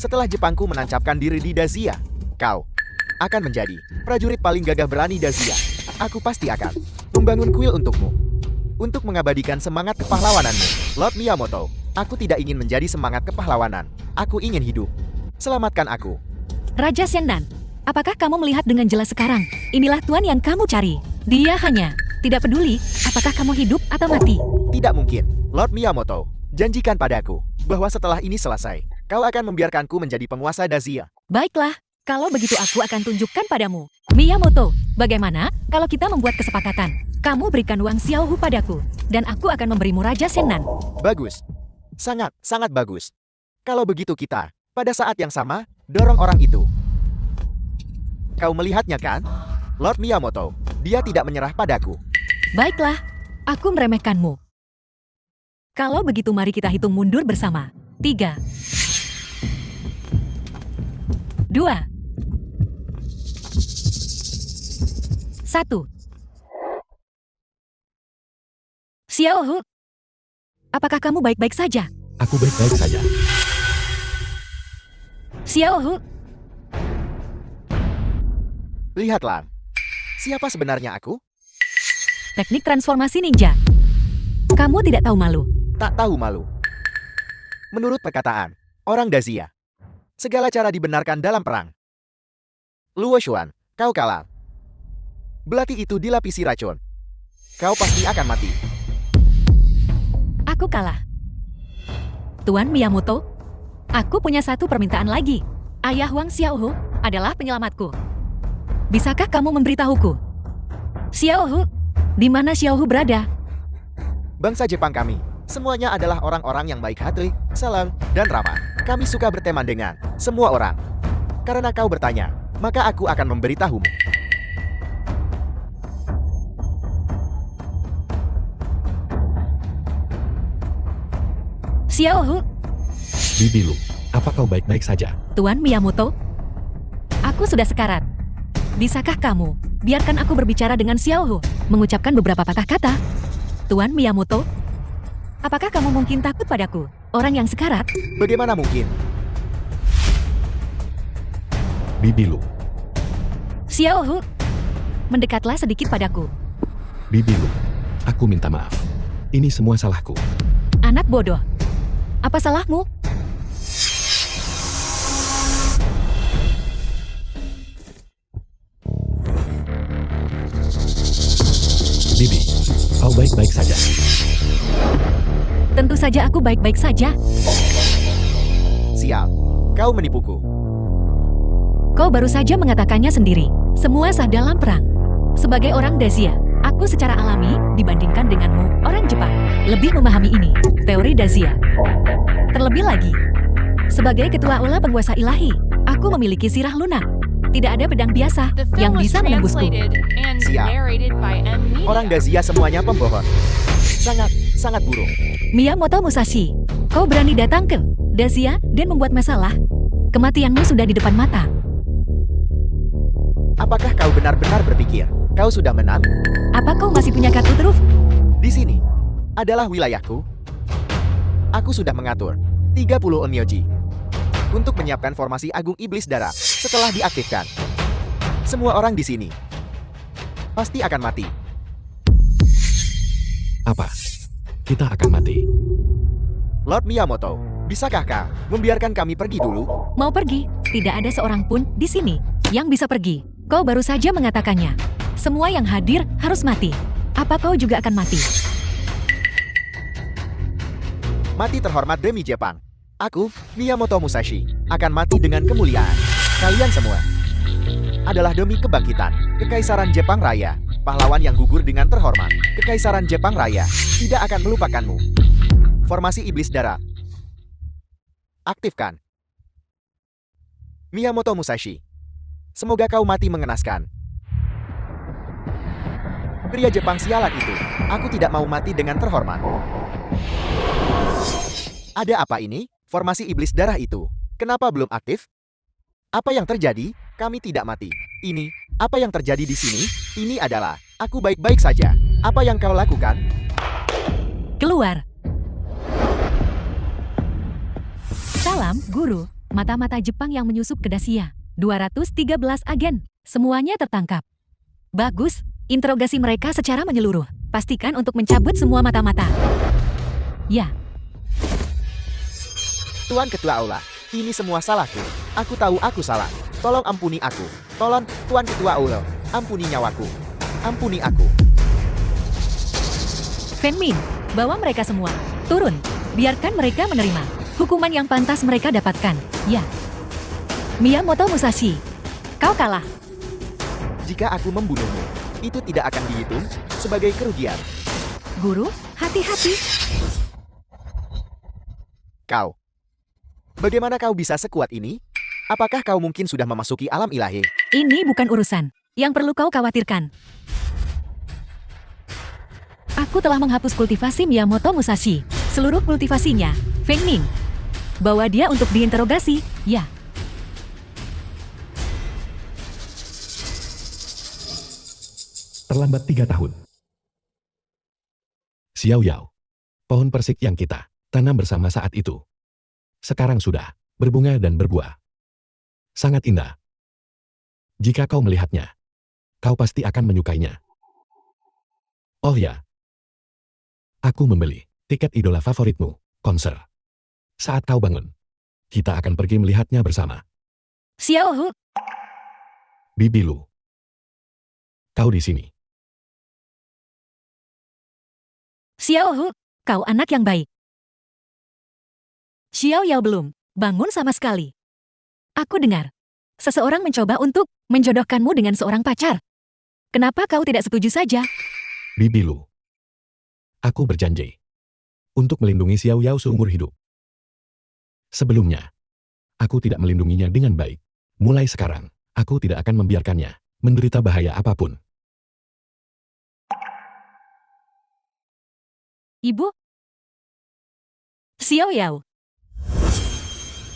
Setelah Jepangku menancapkan diri di Dazia, kau akan menjadi prajurit paling gagah berani Dazia. Aku pasti akan membangun kuil untukmu, untuk mengabadikan semangat kepahlawananmu. Lord Miyamoto, aku tidak ingin menjadi semangat kepahlawanan. Aku ingin hidup. Selamatkan aku. Raja Shennan, Apakah kamu melihat dengan jelas sekarang? Inilah tuan yang kamu cari. Dia hanya tidak peduli apakah kamu hidup atau mati. Tidak mungkin. Lord Miyamoto, janjikan padaku bahwa setelah ini selesai, kau akan membiarkanku menjadi penguasa Dazia. Baiklah, kalau begitu aku akan tunjukkan padamu. Miyamoto, bagaimana kalau kita membuat kesepakatan? Kamu berikan Wang Xiaohu padaku, dan aku akan memberimu Raja Shennan. Bagus. Sangat bagus. Kalau begitu kita, pada saat yang sama, dorong orang itu. Kau melihatnya kan? Lord Miyamoto, dia tidak menyerah padaku. Baiklah, aku meremehkanmu. Kalau begitu mari kita hitung mundur bersama. 3, 2, 1. Xiaohu, apakah kamu baik-baik saja? Aku baik-baik saja. Xiaohu, Lihatlah. Siapa sebenarnya aku? teknik transformasi ninja. Kamu tidak tahu malu. Tak tahu malu. Menurut perkataan orang Dazia, segala cara dibenarkan dalam perang. Luo Xuan, kau kalah. Belati itu dilapisi racun. Kau pasti akan mati. Aku kalah. Tuan Miyamoto, aku punya satu permintaan lagi. Ayah Wang Xiaohu adalah penyelamatku. Bisakah kamu memberitahuku? Xiaohu, di mana Xiaohu berada? Bangsa Jepang kami, semuanya adalah orang-orang yang baik hati, salam, dan ramah. Kami suka berteman dengan semua orang. Karena kau bertanya, maka aku akan memberitahumu. Xiaohu, Bibi Lu, apa kau baik-baik saja? Tuan Miyamoto, aku sudah sekarat. Bisakah kamu biarkan aku berbicara dengan Xiaohu, mengucapkan beberapa patah kata? Tuan Miyamoto, apakah kamu mungkin takut padaku, orang yang sekarat? Bagaimana mungkin? Bibi Lu, Xiaohu, mendekatlah sedikit padaku. Bibi Lu, aku minta maaf. Ini semua salahku. Anak bodoh. Apa salahmu? Bibi, kau baik-baik saja. Tentu saja aku baik-baik saja. Sial, kau menipuku. Kau baru saja mengatakannya sendiri. Semua sah dalam perang. Sebagai orang Dazia, aku secara alami dibandingkan denganmu, orang Jepang, lebih memahami ini, teori Dazia. Terlebih lagi, sebagai ketua Aula Penguasa Ilahi, aku memiliki sirah lunak. Tidak ada pedang biasa The yang film was bisa menembusku. translated and Siap. narrated by M Media. Orang Dazia semuanya pembohong. Sangat buruk. Miyamoto Musashi, kau berani datang ke Dazia dan membuat masalah? Kematianmu sudah di depan mata. Apakah kau benar-benar berpikir kau sudah menang? Apa kau masih punya kartu truf? Di sini adalah wilayahku. Aku sudah mengatur 30 onmyoji untuk menyiapkan formasi Agung Iblis Darah setelah diaktifkan. Semua orang di sini pasti akan mati. Apa? Kita akan mati. Lord Miyamoto, bisakah kau membiarkan kami pergi dulu? Mau pergi? Tidak ada seorang pun di sini yang bisa pergi. Kau baru saja mengatakannya. Semua yang hadir harus mati. Apa kau juga akan mati? Mati terhormat demi Jepang. Aku, Miyamoto Musashi, akan mati dengan kemuliaan. Kalian semua adalah demi kebangkitan Kekaisaran Jepang Raya. Pahlawan yang gugur dengan terhormat. Kekaisaran Jepang Raya tidak akan melupakanmu. Formasi Iblis Darah. Aktifkan. Miyamoto Musashi. Semoga kau mati mengenaskan. Pria Jepang sialan itu. Aku tidak mau mati dengan terhormat. Ada apa ini? Formasi Iblis Darah itu. Kenapa belum aktif? Apa yang terjadi? Kami tidak mati. Ini, apa yang terjadi di sini? Ini adalah, aku baik-baik saja. Apa yang kau lakukan? Keluar. Salam, Guru. Mata-mata Jepang yang menyusup ke Dacia. 213 agen. Semuanya tertangkap. Bagus. Interogasi mereka secara menyeluruh. Pastikan untuk mencabut semua mata-mata. Ya. Tuan Ketua Aula, ini semua salahku. Aku tahu aku salah. Tolong ampuni aku. Tolong, Tuan Ketua Ulo, ampuni nyawaku. Ampuni aku. Feng Ming, bawa mereka semua. Turun. Biarkan mereka menerima hukuman yang pantas mereka dapatkan. Ya. Miyamoto Musashi, kau kalah. Jika aku membunuhmu, itu tidak akan dihitung sebagai kerugian. Guru, hati-hati. Kau. Bagaimana kau bisa sekuat ini? Apakah kau mungkin sudah memasuki alam ilahi? Ini bukan urusan yang perlu kau khawatirkan. Aku telah menghapus kultivasi Miyamoto Musashi. Seluruh kultivasinya, Feng Ming. Bawa dia untuk diinterogasi, ya. Terlambat 3 tahun. Xiao Yao. Pohon persik yang kita tanam bersama saat itu. Sekarang sudah berbunga dan berbuah. Sangat indah. Jika kau melihatnya, kau pasti akan menyukainya. Oh ya. Aku membeli tiket idola favoritmu, konser. Saat kau bangun, kita akan pergi melihatnya bersama. Xiao Hu, Bibi Lu. Kau di sini. Xiao Hu, kau anak yang baik. Xiao Yao belum bangun sama sekali. Aku dengar, seseorang mencoba untuk menjodohkanmu dengan seorang pacar. Kenapa kau tidak setuju saja? Bibi Lu. Aku berjanji untuk melindungi Xiao Yao seumur hidup. Sebelumnya, aku tidak melindunginya dengan baik. Mulai sekarang, aku tidak akan membiarkannya menderita bahaya apapun. Ibu? Xiao Yao,